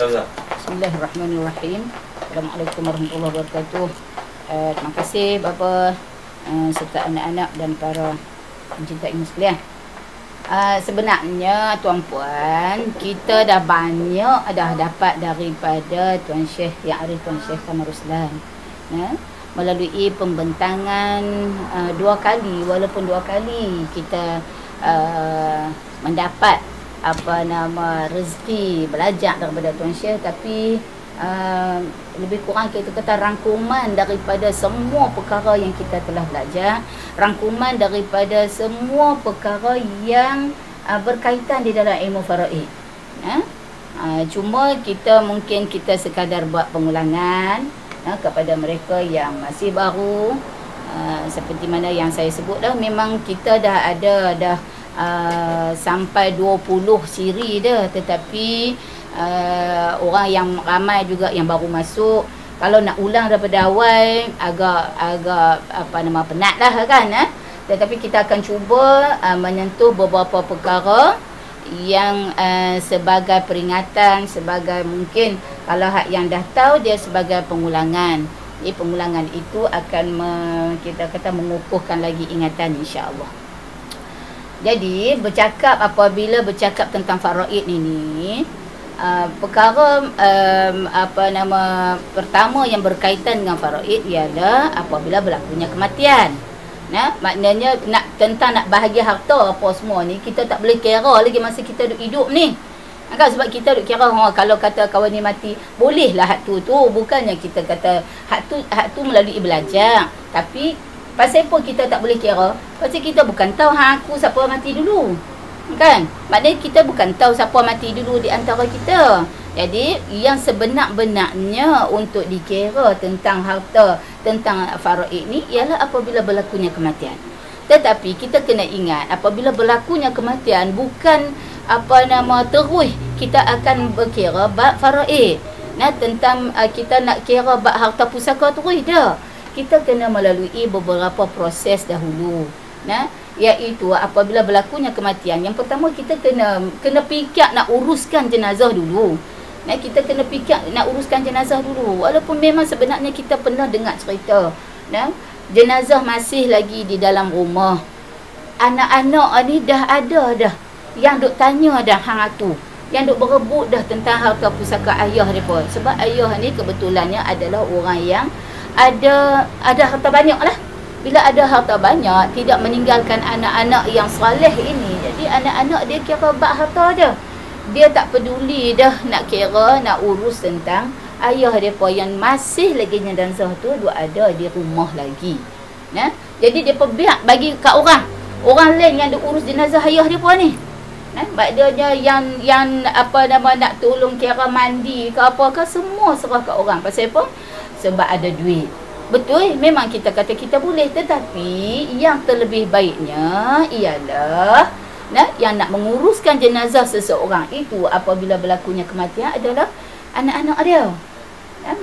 Bismillahirrahmanirrahim. Assalamualaikum warahmatullahi wabarakatuh. Terima kasih bapa serta anak-anak dan para pencinta ilmu sekalian. Sebenarnya tuan-puan, kita dah banyak dah dapat daripada Tuan Syekh Yang Arif Tuan Syekh Kamar Ruslan, melalui pembentangan dua kali, walaupun dua kali kita mendapat rezeki belajar daripada Tuan Syekh, tapi lebih kurang kita kata rangkuman daripada semua perkara yang kita telah belajar, rangkuman daripada semua perkara yang berkaitan di dalam ilmu faraid. Cuma mungkin kita sekadar buat pengulangan kepada mereka yang masih baru. Seperti mana yang saya sebut dah, memang kita dah ada sampai 20 siri dah, tetapi orang yang ramai juga yang baru masuk. Kalau nak ulang daripada awal agak penat lah kan. Tetapi kita akan cuba menyentuh beberapa perkara yang sebagai peringatan, sebagai mungkin kalau yang dah tahu dia sebagai pengulangan. Jadi pengulangan itu akan kita kata mengukuhkan lagi ingatan, insya-Allah. Jadi apabila bercakap tentang faraid ini, perkara pertama yang berkaitan dengan faraid ialah apabila berlakunya kematian. Maknanya nak bahagia harta apa semua ni kita tak boleh kira lagi masa kita hidup ni. Sebab kita duk kira kalau kata kawan ni mati, bolehlah hak tu bukannya kita kata hak tu melalui belajar, tapi pasal apa kita tak boleh kira? Pasal kita bukan tahu aku siapa mati dulu. Kan? Maknanya kita bukan tahu siapa mati dulu di antara kita. Jadi yang sebenar-benarnya untuk dikira tentang harta, tentang faraid ni ialah apabila berlakunya kematian. Tetapi kita kena ingat, apabila berlakunya kematian bukan terus kita akan berkira bab faraid. Tentang kita nak kira bab harta pusaka terus dah. Kita kena melalui beberapa proses dahulu. Iaitu apabila berlakunya kematian, yang pertama kita kena fikir nak uruskan jenazah dulu. Kita kena fikir nak uruskan jenazah dulu. Walaupun memang sebenarnya kita pernah dengar cerita, jenazah masih lagi di dalam rumah. Anak-anak ni dah ada dah yang duk tanya dah hang tu, yang duk berebut dah tentang harta pusaka ayah depa. Sebab ayah ni kebetulannya adalah orang yang ada harta banyak lah. Bila ada harta banyak, tidak meninggalkan anak-anak yang saleh ini. Jadi anak-anak dia kira bab harta dia. Dia tak peduli dah nak kira, nak urus tentang ayah depa yang masih lagi jenazah tu duk ada di rumah lagi. Jadi depa biar bagi kat orang lain yang duk urus jenazah ayah depa ni. Maknanya yang nak tolong kira mandi ke apa ke, semua serah kat orang. Pasal apa? Sebab ada duit. Betul, memang kita kata kita boleh, tetapi yang terlebih baiknya ialah yang nak menguruskan jenazah seseorang itu apabila berlakunya kematian adalah anak-anak dia.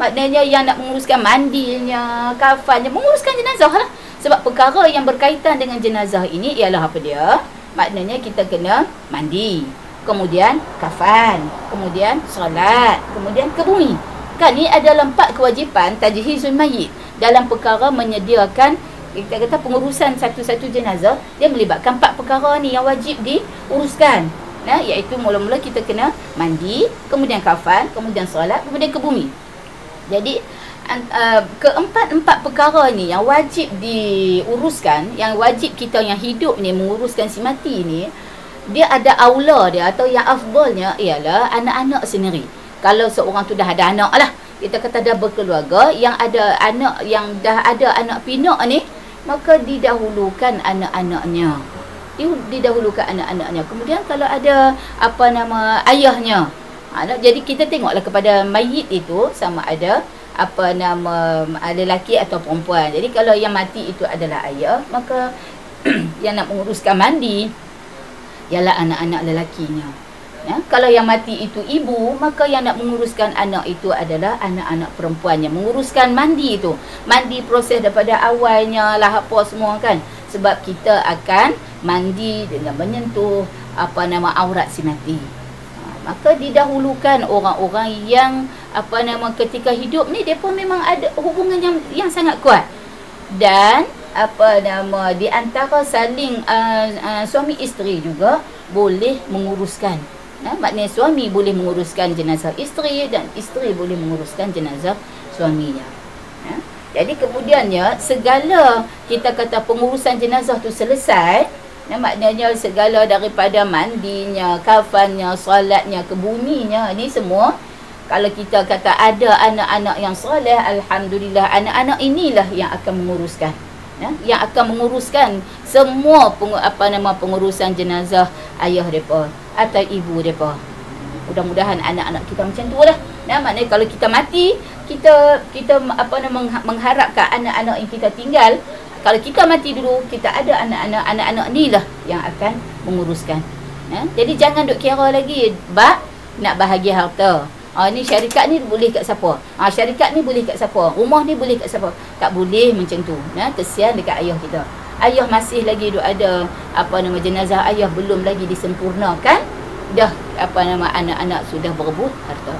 Maknanya yang nak menguruskan mandinya, kafannya, menguruskan jenazah lah. Sebab perkara yang berkaitan dengan jenazah ini ialah apa dia? Maknanya kita kena mandi, kemudian kafan, kemudian solat, kemudian ke bumi. Kan ni adalah 4 kewajipan tajhizul mayyit. Dalam perkara menyediakan, kita kata pengurusan satu-satu jenazah, dia melibatkan 4 perkara ni yang wajib diuruskan. Iaitu mula-mula kita kena mandi, kemudian kafan, kemudian solat, kemudian ke bumi. Jadi keempat perkara ni yang wajib diuruskan, yang wajib kita yang hidup ni menguruskan si mati ni, dia ada aula dia atau yang afdalnya ialah anak-anak sendiri. Kalau seorang tu dah ada anak lah, kita kata dah berkeluarga, yang ada anak, yang dah ada anak pinak ni, maka didahulukan anak-anaknya. Kemudian kalau ada ayahnya. Jadi kita tengoklah kepada mayit itu sama ada lelaki atau perempuan. Jadi kalau yang mati itu adalah ayah, maka yang nak menguruskan mandi ialah anak-anak lelakinya. Kalau yang mati itu ibu, maka yang nak menguruskan anak itu adalah anak-anak perempuannya. Menguruskan mandi itu, mandi proses daripada awalnya lah apa semua kan. Sebab kita akan mandi dengan menyentuh aurat si mati. maka didahulukan orang-orang yang ketika hidup ni depa memang ada hubungan yang sangat kuat. Dan di antara saling suami isteri juga boleh menguruskan. Maknanya suami boleh menguruskan jenazah isteri dan isteri boleh menguruskan jenazah suaminya. Jadi kemudiannya segala kita kata pengurusan jenazah tu selesai, maknanya segala daripada mandinya, kafannya, solatnya, kebuninya, ni semua kalau kita kata ada anak-anak yang soleh, alhamdulillah, anak-anak inilah yang akan menguruskan. Yang akan menguruskan semua pengurusan jenazah ayah depa atau ibu depa. Mudah-mudahan anak-anak kita macam tu lah. Maknanya kalau kita mati, kita mengharapkan anak-anak yang kita tinggal, kalau kita mati dulu, kita ada anak-anak ni lah yang akan menguruskan. Jadi jangan duk kira lagi bab nak bahagia harta. Ni syarikat ni boleh kat siapa? Syarikat ni boleh kat siapa? Rumah ni boleh kat siapa? Tak boleh macam tu. Kesian dekat ayah kita. Ayah masih lagi duk ada jenazah ayah belum lagi disempurnakan. Dah anak-anak sudah berebut harta.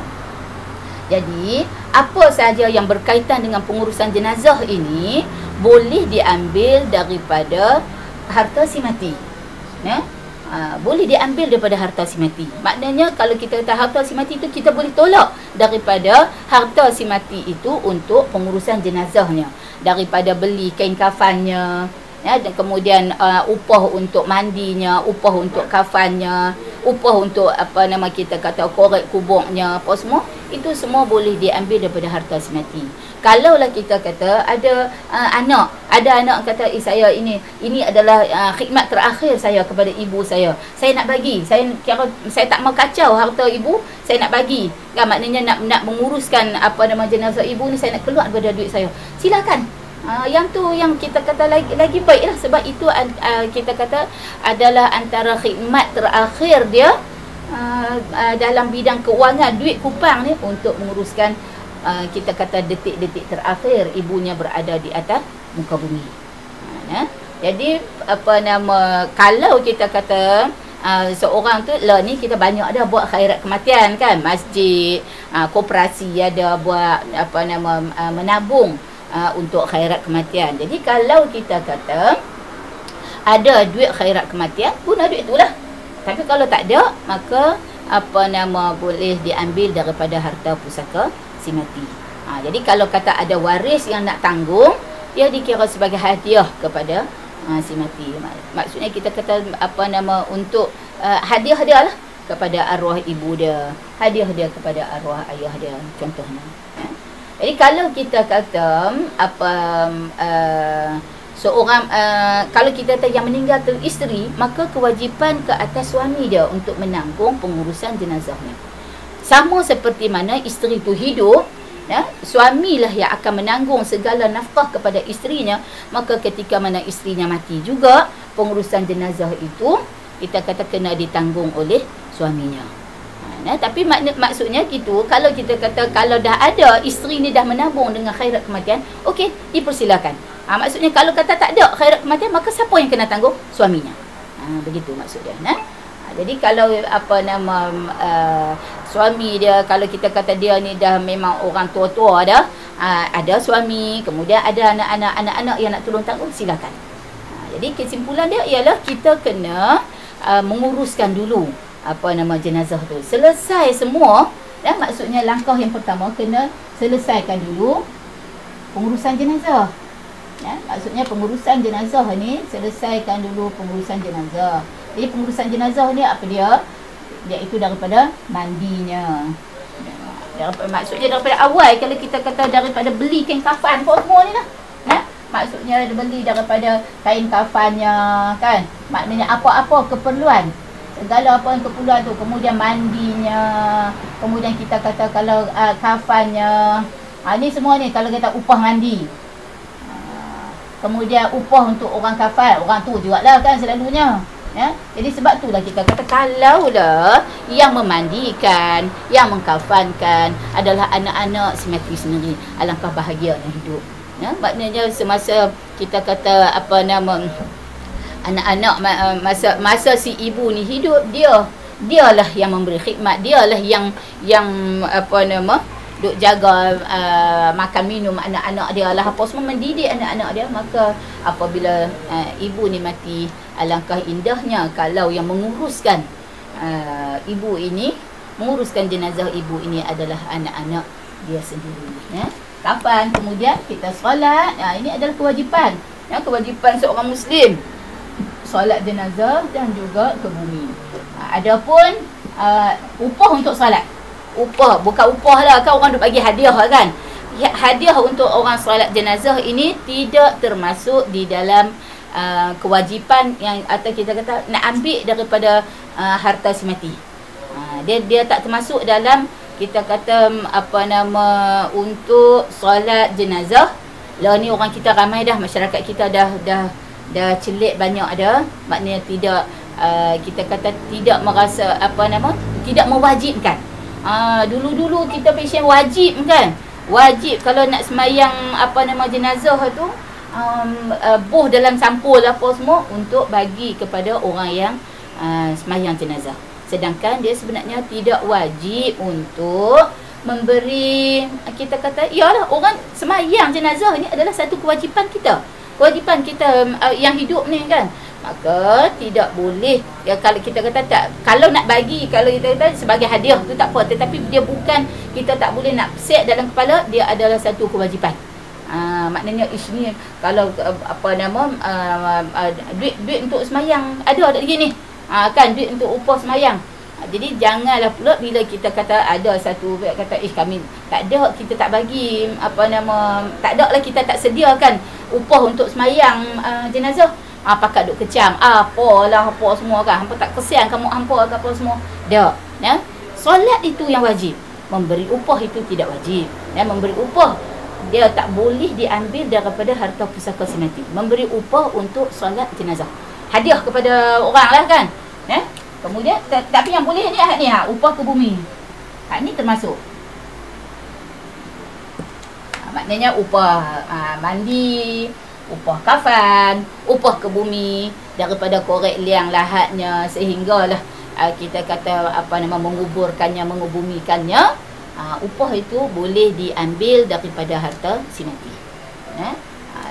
Jadi apa sahaja yang berkaitan dengan pengurusan jenazah ini boleh diambil daripada harta si mati. Boleh diambil daripada harta si mati. Maknanya kalau kita kata harta si mati itu, kita boleh tolak daripada harta si mati itu untuk pengurusan jenazahnya. Daripada beli kain kafannya, dan kemudian upah untuk mandinya, upah untuk kafannya, upah untuk kita kata korek kubuknya, apa semua, itu semua boleh diambil daripada harta si mati. Kalaulah kita kata ada anak kata saya ini adalah khidmat terakhir saya kepada ibu saya nak bagi, saya tak mau kacau harta ibu, saya nak bagi kan, maknanya nak menguruskan jenazah ibu ni, saya nak keluar daripada duit saya, silakan. Yang tu yang kita kata lagi baiklah, sebab itu kita kata adalah antara khidmat terakhir dia dalam bidang keuangan, duit kupang ni untuk menguruskan kita kata detik-detik terakhir ibunya berada di atas muka bumi. Jadi kalau kita kata seorang tu lah ni, kita banyak dah buat khairat kematian kan, masjid, koperasi ada buat menabung untuk khairat kematian. Jadi kalau kita kata ada duit khairat kematian, guna duit itulah. Tapi kalau tak ada, maka boleh diambil daripada harta pusaka si mati. Jadi kalau kata ada waris yang nak tanggung, dia dikira sebagai hadiah kepada si mati. Maksudnya kita kata untuk hadiah dia lah kepada arwah ibu dia, hadiah dia kepada arwah ayah dia, contohnya. Jadi kalau kita kata seorang kalau kita kata yang meninggal tu isteri, maka kewajipan ke atas suami dia untuk menanggung pengurusan jenazahnya. Sama seperti mana isteri itu hidup, suamilah yang akan menanggung segala nafkah kepada isterinya, maka ketika mana isterinya mati juga, pengurusan jenazah itu kita kata kena ditanggung oleh suaminya. Tapi maksudnya gitu, kalau kita kata kalau dah ada isteri ni dah menabung dengan khairat kematian, okey, dipersilakan. Maksudnya kalau kata tak ada khairat kematian, maka siapa yang kena tanggung? Suaminya. Begitu maksudnya. Jadi kalau suami dia, kalau kita kata dia ni dah memang orang tua-tua dah, ada suami, kemudian ada anak-anak yang nak tolong tanggung, silakan. Jadi kesimpulan dia ialah kita kena menguruskan dulu jenazah tu. Selesai semua, maksudnya langkah yang pertama kena selesaikan dulu pengurusan jenazah. Maksudnya pengurusan jenazah ni, selesaikan dulu pengurusan jenazah. Jadi pengurusan jenazah ni apa dia? Iaitu daripada mandinya. Maksudnya daripada awal, kalau kita kata daripada beli kain kafan apa semua ni lah. Maksudnya beli daripada kain kafannya kan. Maknanya apa-apa keperluan, segala apa yang keperluan tu, kemudian mandinya, kemudian kita kata kalau kafannya, ni semua ni kalau kita upah mandi, kemudian upah untuk orang kafan, orang tu jugalah kan selalunya. Jadi sebab itulah kita kata kalaulah yang memandikan, yang mengkafankan adalah anak-anak si mati sendiri, alangkah bahagianya hidup. Maknanya semasa kita kata anak-anak masa si ibu ni hidup, dia dialah yang memberi khidmat, dialah yang apa nama duk jaga makan minum anak-anak dia lah, apa semua, mendidik anak-anak dia. Maka apabila ibu ni mati, alangkah indahnya kalau yang menguruskan ibu ini, menguruskan jenazah ibu ini adalah anak-anak dia sendiri, ya. Kapan kemudian kita solat, ini adalah kewajipan, ya, kewajipan seorang muslim, solat jenazah dan juga ke bumi. Adapun upah untuk solat, upah, bukan upah lah kan, orang duk bagi hadiah kan. Hadiah untuk orang solat jenazah ini tidak termasuk di dalam kewajipan yang, atau kita kata nak ambil daripada harta si mati. Dia tak termasuk dalam, kita kata apa nama, untuk solat jenazah. Lah ni orang kita ramai dah, masyarakat kita dah celik banyak dah. Maknanya tidak kita kata tidak merasa apa nama, tidak mewajibkan. Dulu-dulu kita pasien wajib kan. Wajib kalau nak semayang apa nama jenazah tu, buh dalam sampul apa semua untuk bagi kepada orang yang semayang jenazah. Sedangkan dia sebenarnya tidak wajib untuk memberi, kita kata, iyalah orang semayang jenazah ni adalah satu kewajipan kita. Kewajipan kita yang hidup ni kan. Maka tidak boleh, ya, kalau kita kata tak, kalau nak bagi, kalau kita kata sebagai hadiah tu tak apa, tetapi dia bukan, kita tak boleh nak set dalam kepala dia adalah satu kewajipan. Maknanya ni kalau apa nama duit untuk semayang ada tak gini, kan, duit untuk upah semayang. Jadi janganlah pula bila kita kata ada satu kata kami tak ada, kita tak bagi apa nama, tak ada lah, kita tak sediakan upah untuk semayang jenazah. Pakat duk kecam, apalah apa semua kan, hampa tak kesian kamu hampa ke apa semua. Dak, ya. Solat itu yang wajib. Memberi upah itu tidak wajib. Ya, memberi upah dia tak boleh diambil daripada harta pusaka si mati. Memberi upah untuk solat jenazah. Hadiah kepada orang lah kan. Ya. Kemudian tapi yang boleh ni upah ke bumi. Ni termasuk. Maknanya upah mandi, upah kafan, upah ke bumi daripada korek liang lahatnya, sehinggalah kita kata apa nama, menguburkannya, mengubumikannya. Upah itu boleh diambil daripada harta si mati.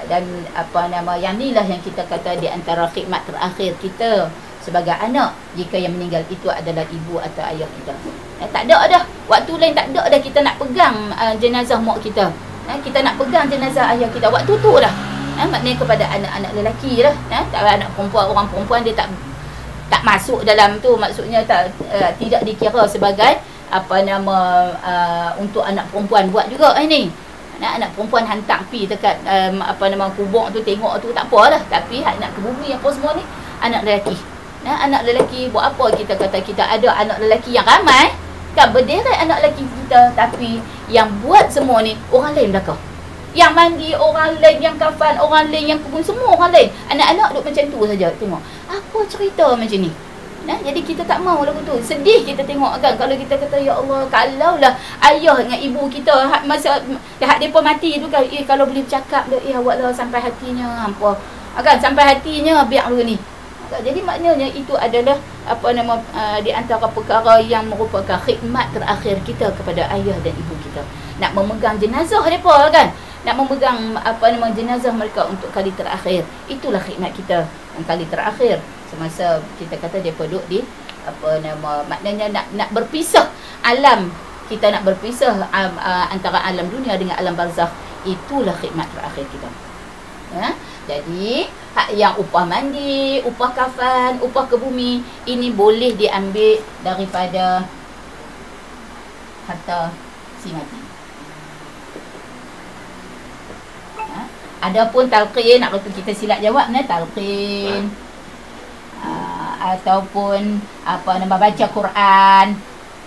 Dan apa nama, yang inilah yang kita kata di antara khidmat terakhir kita sebagai anak jika yang meninggal itu adalah ibu atau ayah kita. Tak ada dah, waktu lain tak ada dah kita nak pegang jenazah mak kita. Kita nak pegang jenazah ayah kita, waktu tu dah. Maknanya kepada anak-anak lelaki lah. Anak perempuan, orang perempuan dia tak masuk dalam tu. Maksudnya tidak dikira sebagai apa nama untuk anak perempuan buat juga ini. Anak perempuan hantar pi dekat apa nama kubur tu, tengok tu tak apalah. Tapi nak ke bumi apa semua ni anak lelaki. Anak lelaki buat apa, kita kata kita ada anak lelaki yang ramai kan, berderet anak lelaki kita, tapi yang buat semua ni orang lain belakang. Yang mandi orang lain, yang kafan orang lain, yang kubur semua orang lain. Anak-anak duk macam tu saja tengok. Apa cerita macam ni? Jadi kita tak mau lagu tu. Sedih kita tengok kan, kalau kita kata ya Allah, kalaulah ayah dengan ibu kita masa depa mati tu kan, kalau boleh bercakap dah, awaklah sampai hatinya hampa. Kan sampai hatinya biar dulu ni. Jadi maknanya itu adalah apa nama di antara perkara yang merupakan khidmat terakhir kita kepada ayah dan ibu kita. Nak memegang jenazah depa kan, nak memegang apa nama jenazah mereka untuk kali terakhir. Itulah khidmat kita yang kali terakhir semasa kita kata depa duduk di apa nama, maknanya nak berpisah alam, kita nak berpisah antara alam dunia dengan alam barzakh. Itulah khidmat terakhir kita. Jadi yang upah mandi, upah kafan, upah ke bumi, ini boleh diambil daripada harta si mati. Adapun talqin, nak kata kita silap jawab talqin ataupun apa nama, baca Quran.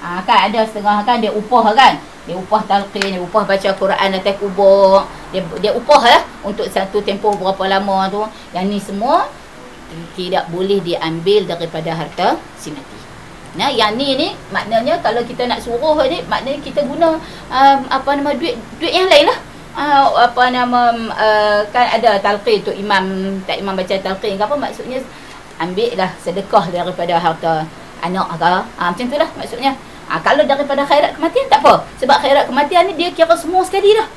Kan ada setengah kan dia upah kan, dia upah talqin, dia upah baca Quran atas kubur, dia upah lah untuk satu tempoh berapa lama tu. Yang ni semua tidak boleh diambil daripada harta si mati. Yang ni maknanya kalau kita nak suruh ni, maknanya kita guna apa nama, duit yang lain lah. Apa nama kan ada talqin tu, imam baca talqin ke apa, maksudnya ambil lah sedekah daripada harta anak ke. Macam itulah maksudnya. Kalau daripada khairat kematian tak apa. Sebab khairat kematian ni dia kira semua sekali dah.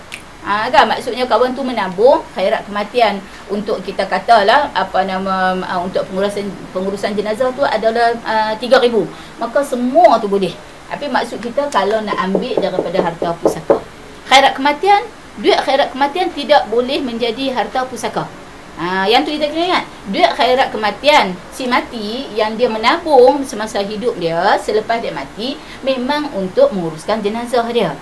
Kan maksudnya kawan tu menabung khairat kematian untuk kita katalah untuk pengurusan jenazah tu adalah 3,000. Maka semua tu boleh. Tapi maksud kita kalau nak ambil daripada harta pusaka. Khairat kematian, duit khairat kematian tidak boleh menjadi harta pusaka. Yang tu kita kena ingat. Duit khairat kematian si mati yang dia menabung semasa hidup dia, selepas dia mati, memang untuk menguruskan jenazah dia.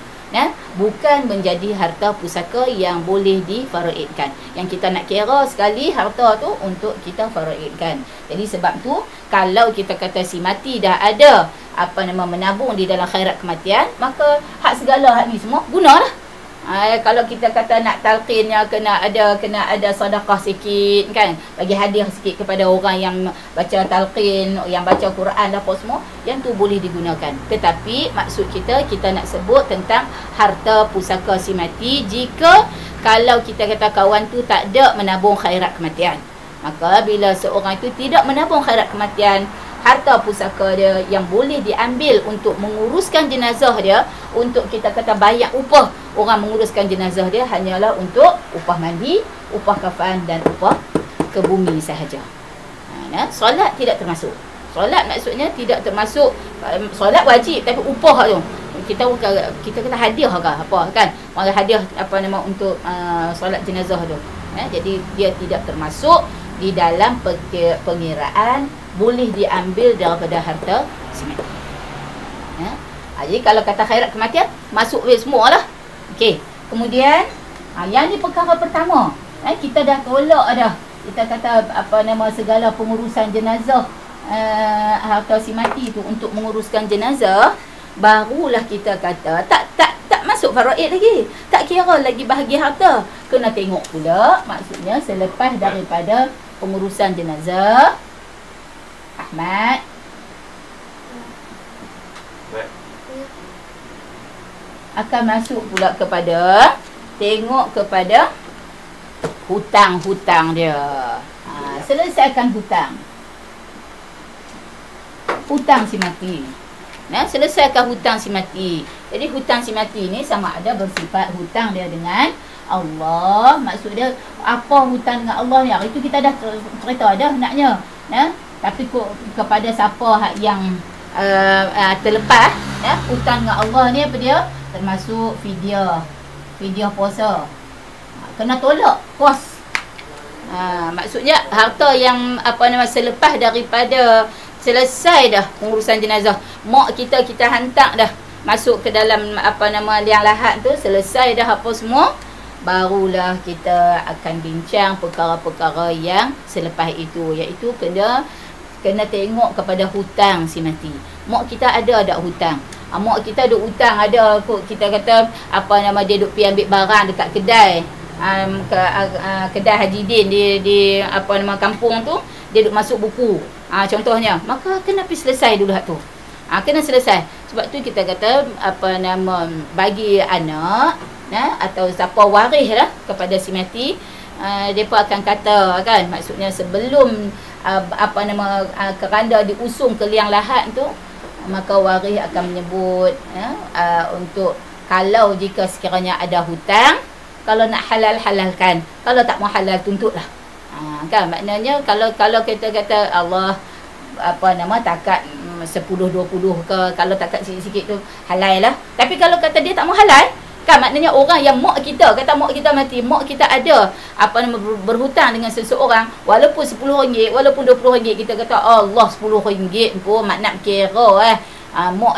Bukan menjadi harta pusaka yang boleh difaraidkan. Yang kita nak kira sekali harta tu untuk kita faraidkan. Jadi sebab tu kalau kita kata si mati dah ada menabung di dalam khairat kematian, maka hak segala hak ni semua gunalah. Kalau kita kata nak talqinnya kena ada sedekah sikit kan, bagi hadiah sikit kepada orang yang baca talqin, yang baca Quran dan apa semua, yang tu boleh digunakan. Tetapi maksud kita nak sebut tentang harta pusaka si mati jika kalau kita kata kawan tu tak ada menabung khairat kematian. Maka bila seorang itu tidak menabung khairat kematian, harta pusaka dia yang boleh diambil untuk menguruskan jenazah dia, untuk kita kata bayar upah orang menguruskan jenazah dia, hanyalah untuk upah mandi, upah kafan dan upah ke bumi sahaja. Solat tidak termasuk. Solat maksudnya tidak termasuk. Solat wajib tapi upah tu kita kata hadiah ke apa kan, hadiah untuk solat jenazah tu. Jadi dia tidak termasuk di dalam pengiraan boleh diambil daripada harta si mati. Jadi kalau kata khairat kematian masuk semua lah. Okey. Kemudian yang ni perkara pertama. Kita dah tolak dah. Kita kata segala pengurusan jenazah harta si mati tu untuk menguruskan jenazah, barulah kita kata tak masuk faraid lagi. Tak kira lagi bahagi harta. Kena tengok pula maksudnya selepas daripada pengurusan jenazah, Ahmad, akan masuk pula kepada tengok kepada hutang-hutang dia. Selesaikan hutang si mati. Selesaikan hutang si mati. Jadi hutang si mati ni sama ada bersifat hutang dia dengan Allah. Maksud dia apa hutang dengan Allah ni? Itu kita dah cerita dah naknya. Tapi kepada siapa yang terlepas, hutang dengan Allah ni apa dia? Termasuk fidyah puasa. Kena tolak kos. Maksudnya harta yang selepas daripada selesai dah pengurusan jenazah, mak kita hantar dah masuk ke dalam liang lahat tu, selesai dah apa semua, barulah kita akan bincang perkara-perkara yang selepas itu, iaitu kena tengok kepada hutang si mati. Mak kita ada tak hutang? Mak kita ada hutang, ada kita kata dia duk pergi ambil barang dekat kedai kedai Haji Din di kampung tu, dia duk masuk buku contohnya, maka kena pergi selesai dulu hak tu. Kena selesai. Sebab tu kita kata bagi anak atau siapa waris lah kepada si mati, mereka akan kata kan, maksudnya sebelum keranda diusung ke liang lahat tu, maka waris akan menyebut untuk kalau jika sekiranya ada hutang, kalau nak halal-halalkan, kalau tak mau halal tuntutlah. Kan maknanya kalau kita kata Allah takat 10-20 ke, kalau takat sikit-sikit tu halal lah. Tapi kalau kata dia tak mau halal, kan maknanya orang yang mak kita mati, mak kita ada berhutang dengan seseorang, walaupun RM10, walaupun RM20, kita kata Allah RM10 pun mak nak kira mak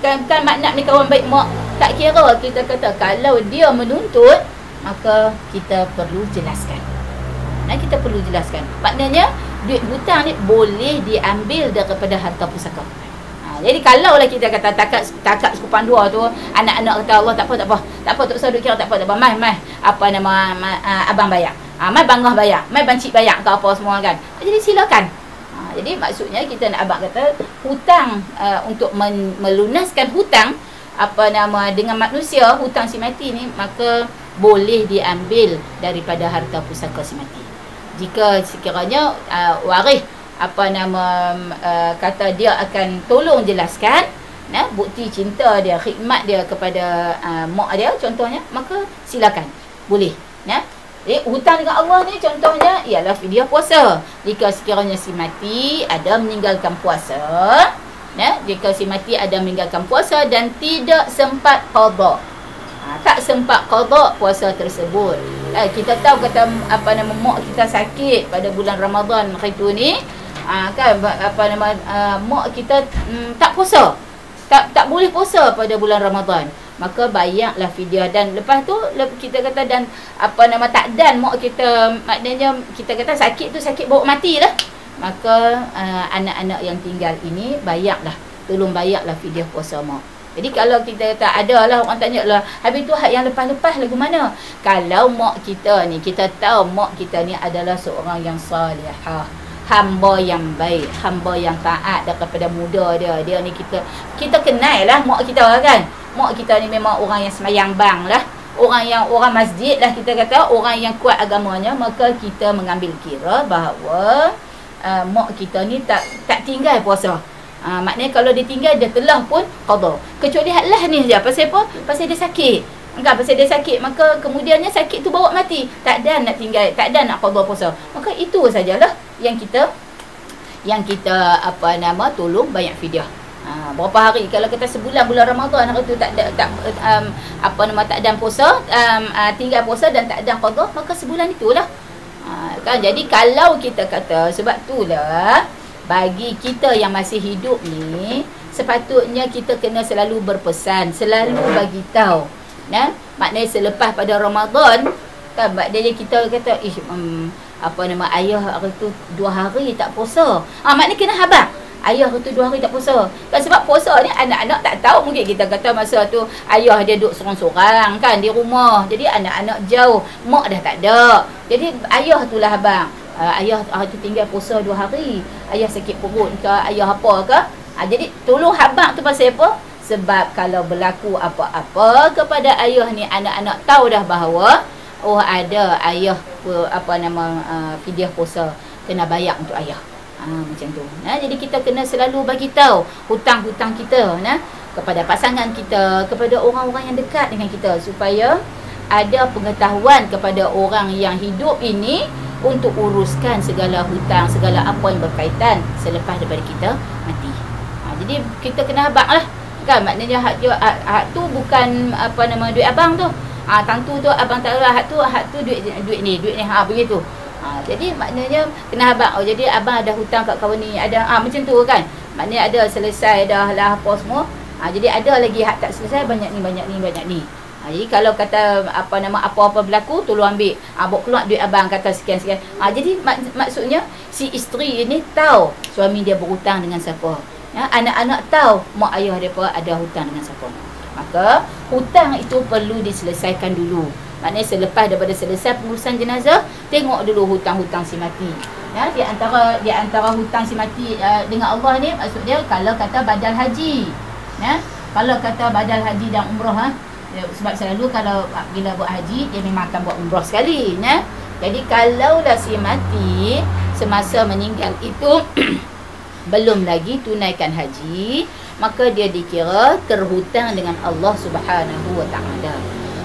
kan mak nak ni kawan baik mak, tak kira. Kita kata kalau dia menuntut, maka kita perlu jelaskan. Kita perlu jelaskan. Maknanya duit hutang ni boleh diambil daripada harta pusaka. Jadi kalau lah kita kata takat sekupan dua tu, anak-anak kata Allah tak apa tak usah duk kira, tak apa mai abang bayar, mai bangah bayar, mai bancik bayar ke apa semua kan. Jadi silakan. Jadi maksudnya kita nak abang kata hutang, untuk melunaskan hutang dengan manusia, hutang si mati ni, maka boleh diambil daripada harta pusaka si mati. Jika sekiranya waris kata dia akan tolong jelaskan bukti cinta dia, khidmat dia kepada mak dia contohnya, maka silakan, boleh. Hutang dengan Allah ni contohnya ialah fidyah puasa. Jika sekiranya si mati ada meninggalkan puasa, jika si mati ada meninggalkan puasa dan tidak sempat qada, tak sempat qada puasa tersebut. Kita tahu kata mak kita sakit pada bulan Ramadan hari tu ni, mak kita tak puasa, tak boleh puasa pada bulan Ramadan, maka bayarlah fidyah. Dan lepas tu kita kata dan tak dan mak kita, maknanya kita kata sakit tu sakit bawa mati lah, maka anak-anak yang tinggal ini bayarlah, tolong bayarlah fidyah puasa mak. Jadi kalau kita kata adalah orang tanya lah, habis tu hak yang lepas-lepas lagu mana? Kalau mak kita ni, kita tahu mak kita ni adalah seorang yang salihah, hamba yang baik, hamba yang taat daripada muda dia. Dia ni kita kenal lah mak kita kan. Mak kita ni memang orang yang semayang bang lah, orang masjid lah, kita kata orang yang kuat agamanya. Maka kita mengambil kira bahawa mak kita ni tak tinggal puasa. Maknanya kalau dia tinggal, dia telah pun qada. Kecuali hadlah ni je. Pasal apa? Pasal dia sakit. Pasal dia sakit, maka kemudiannya sakit tu bawa mati, tak ada nak tinggal, tak ada nak qada puasa. Maka itu sajalah yang kita tolong bayar fidyah. Berapa hari? Kalau kita sebulan bulan Ramadan hari tu tak ada puasa, tinggal puasa dan tak ada qada, maka sebulan itulah. Jadi kalau kita kata, sebab itulah bagi kita yang masih hidup ni, sepatutnya kita kena selalu berpesan, selalu bagi tahu. Maknanya selepas pada Ramadan kan, maknanya kita kata ayah hari tu 2 hari tak puasa. Maknanya kena khabar ayah hari tu 2 hari tak puasa. Kan sebab puasa ni anak-anak tak tahu, mungkin kita kata masa tu ayah dia duduk sorang-sorang kan di rumah. Jadi anak-anak jauh, mak dah tak ada. Jadi ayah tu lah abang, ayah hari tu tinggal puasa 2 hari, ayah sakit perut ke, ayah apa ke. Jadi tolong habaq tu pasal apa? Sebab kalau berlaku apa-apa kepada ayah ni, anak-anak tahu dah bahawa ada ayah fidyah puasa kena bayar untuk ayah. Macam tu. Jadi kita kena selalu bagi tahu hutang-hutang kita kepada pasangan kita, kepada orang-orang yang dekat dengan kita, supaya ada pengetahuan kepada orang yang hidup ini untuk uruskan segala hutang, segala apa yang berkaitan selepas daripada kita mati. Jadi kita kena habaq lah kan, maknanya hak tu bukan duit abang tu. Tentu tu abang tak ada hak tu duit ni begitu. Jadi maknanya kena habaq. Jadi abang ada hutang kat kawan ni, ada macam tu kan. Maknanya ada selesai dah lah apa semua. Jadi ada lagi hak tak selesai, banyak ni. Jadi kalau kata apa-apa berlaku, tolong ambil, bawa keluar duit abang, kata sekian-sekian. Jadi maksudnya si isteri ini tahu suami dia berhutang dengan siapa. Anak-anak tahu mak ayah mereka ada hutang dengan siapa. Maka hutang itu perlu diselesaikan dulu. Maknanya selepas daripada selesai pengurusan jenazah, tengok dulu hutang-hutang si mati. Di antara hutang si mati dengan Allah ni, maksudnya kalau kata badal haji. Kalau kata badal haji dan umrah, sebab selalu kalau bila buat haji, dia memang akan buat umrah sekali. Jadi kalaulah si mati semasa meninggal itu belum lagi tunaikan haji, maka dia dikira terhutang dengan Allah Subhanahu Wa Taala.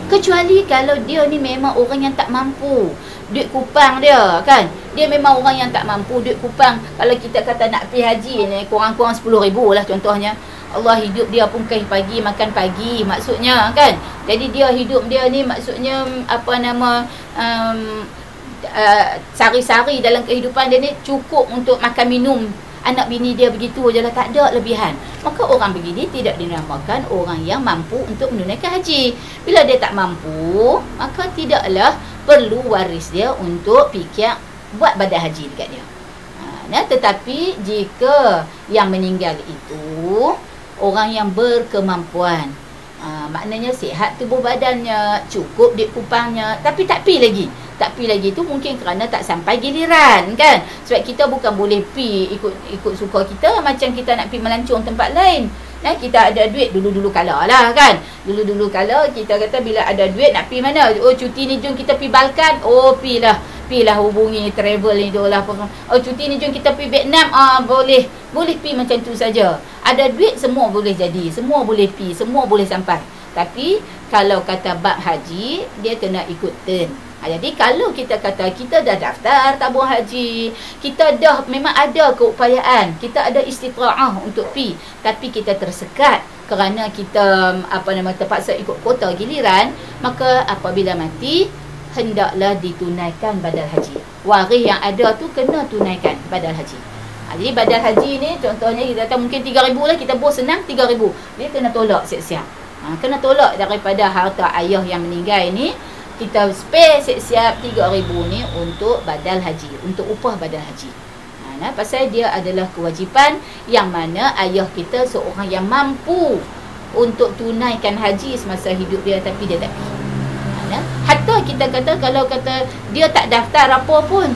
Kecuali kalau dia ni memang orang yang tak mampu, duit kupang dia kan, dia memang orang yang tak mampu, duit kupang. Kalau kita kata nak pergi haji ni kurang-kurang 10,000 lah contohnya, Allah hidup dia pun kaih pagi makan pagi maksudnya kan. Jadi dia hidup dia ni maksudnya sari-sari dalam kehidupan dia ni cukup untuk makan minum anak bini dia, begitu je lah, tak ada lebihan. Maka orang begini tidak dinamakan orang yang mampu untuk menunaikan haji. Bila dia tak mampu, maka tidaklah perlu waris dia untuk fikir buat badal haji dekat dia. Tetapi jika yang meninggal itu orang yang berkemampuan, maknanya sihat tubuh badannya, cukup duit kupangnya, tapi tak pi lagi. Tak pi lagi tu mungkin kerana tak sampai giliran kan. Sebab kita bukan boleh pi ikut suka kita, macam kita nak pi melancong tempat lain. Kita ada duit dulu-dulu kala lah kan. Dulu-dulu kala kita kata bila ada duit nak pi mana? Oh cuti ni jom kita pi Balkan. Oh pi lah. Pilah hubungi travel ni tu lah. Oh, cuti ni jom kita pergi Vietnam. Boleh pergi macam tu saja. Ada duit semua boleh jadi, semua boleh pergi, semua boleh sampai. Tapi kalau kata bab haji, dia kena ikut turn. Jadi kalau kita kata kita dah daftar tabung haji, kita dah memang ada keupayaan, kita ada istita'ah untuk pergi, tapi kita tersekat kerana kita terpaksa ikut kota giliran, maka apabila mati hendaklah ditunaikan badal haji. Waris yang ada tu kena tunaikan badal haji. Jadi badal haji ni contohnya kita kata mungkin 3,000 lah, kita bos senang 3,000. Dia kena tolak siap-siap. Kena tolak daripada harta ayah yang meninggal ni. Kita spare siap-siap 3,000 ni untuk badal haji, untuk upah badal haji. Pasal dia adalah kewajipan yang mana ayah kita seorang yang mampu untuk tunaikan haji semasa hidup dia, tapi dia tak pergi. Hatta kita kata kalau kata dia tak daftar apa pun,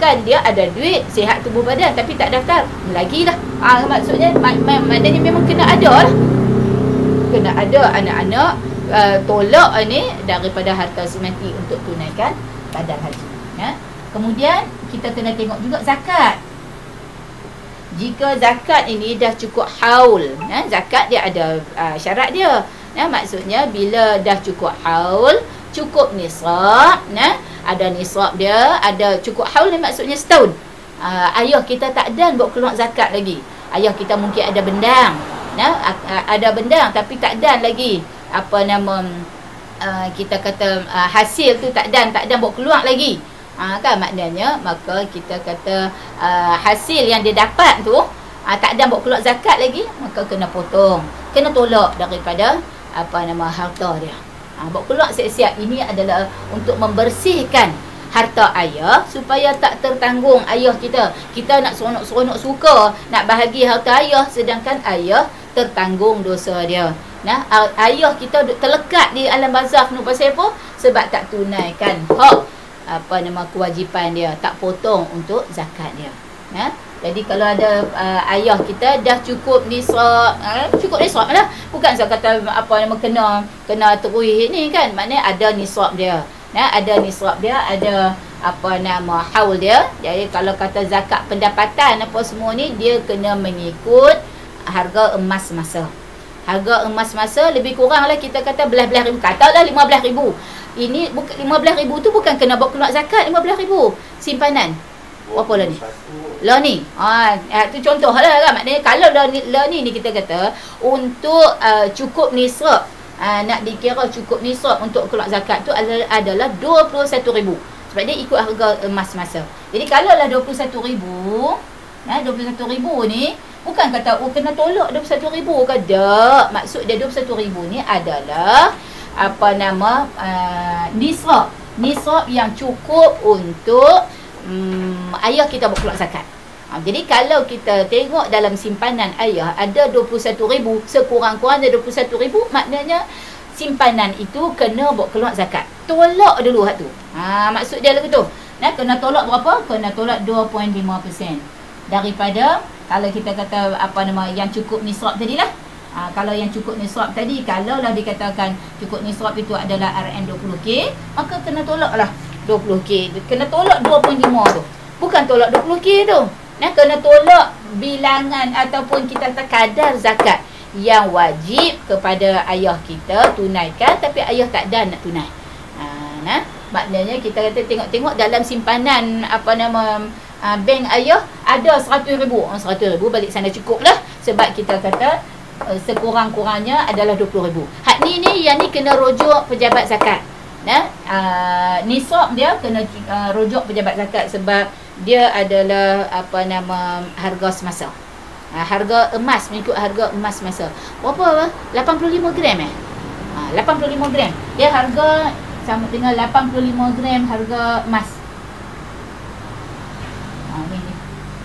kan dia ada duit, sihat tubuh badan, tapi tak daftar, lagilah. Maksudnya maknanya memang kena ada lah. Kena ada anak-anak tolak ni daripada harta semati untuk tunaikan badal haji. Kemudian kita kena tengok juga zakat. Jika zakat ini dah cukup haul, zakat dia ada syarat dia. Maksudnya bila dah cukup haul, cukup nisab, ada nisab dia, ada cukup haul ni maksudnya setahun. Ayah kita tak dan buat keluar zakat lagi. Ayah kita mungkin ada bendang, ada bendang tapi tak dan lagi. Kita kata hasil tu tak dan buat keluar lagi. Kan maknanya maka kita kata hasil yang dia dapat tu tak dan buat keluar zakat lagi, maka kena potong, kena tolak daripada harta dia. Buat keluar siap-siap. Ini adalah untuk membersihkan harta ayah supaya tak tertanggung ayah kita. Kita nak seronok-seronok suka nak bahagi harta ayah, sedangkan ayah tertanggung dosa dia. Ayah kita terlekat di alam barzakh ni pasal apa? Sebab tak tunaikan hak kewajipan dia, tak potong untuk zakat dia. Jadi kalau ada ayah kita dah cukup nisab, cukup nisab lah. Bukan saya kata kena terus ni kan. Maknanya ada nisab dia. Ada nisab dia, ada haul dia. Jadi kalau kata zakat pendapatan apa semua ni, dia kena mengikut harga emas masa. Harga emas masa lebih kurang lah kita kata belas-belas ribu. Katalah 15,000. Ini 15,000 tu bukan kena buat keluar zakat 15,000. Simpanan. Apa lah ni? Lah ni. Tu contoh lah kan. Maknanya kalau lah ni kita kata untuk cukup nisab, nak dikira cukup nisab untuk keluar zakat tu adalah 21,000. Sebab dia ikut harga emas masa. Jadi kalau lah 21,000, 21,000 ni bukan kata kena tolak 21,000 ke tak. Maksud dia 21,000 ni adalah nisab yang cukup untuk ayah kita buat keluar zakat. Jadi kalau kita tengok dalam simpanan ayah ada 21,000, sekurang-kurangnya 21,000, maknanya simpanan itu kena buat keluar zakat. Tolak dulu hak tu. Maksud dia lagu tu. Kena tolak berapa? Kena tolak 2.5% daripada kalau kita kata yang cukup nisab tadilah. Kalau yang cukup nisab tadi, kalau lah dikatakan cukup nisab itu adalah RM 20K, maka kena tolaklah 20K. Kena tolak 2.5 tu. Bukan tolak 20K tu. Kena tolak bilangan ataupun kita kata kadar zakat yang wajib kepada ayah kita tunaikan, tapi ayah tak ada nak tunai. Maknanya kita kata tengok-tengok dalam simpanan bank ayah ada 100,000. 100,000 balik sana cukup lah. Sebab kita kata sekurang-kurangnya adalah 20,000. Hak ni yang ni kena rujuk pejabat zakat. Nisab dia kena rujuk pejabat zakat sebab dia adalah harga semasa. Harga emas mengikut harga emas semasa. Berapa? 85 gram 85 gram. Dia harga sama dengan 85 gram harga emas. Ni.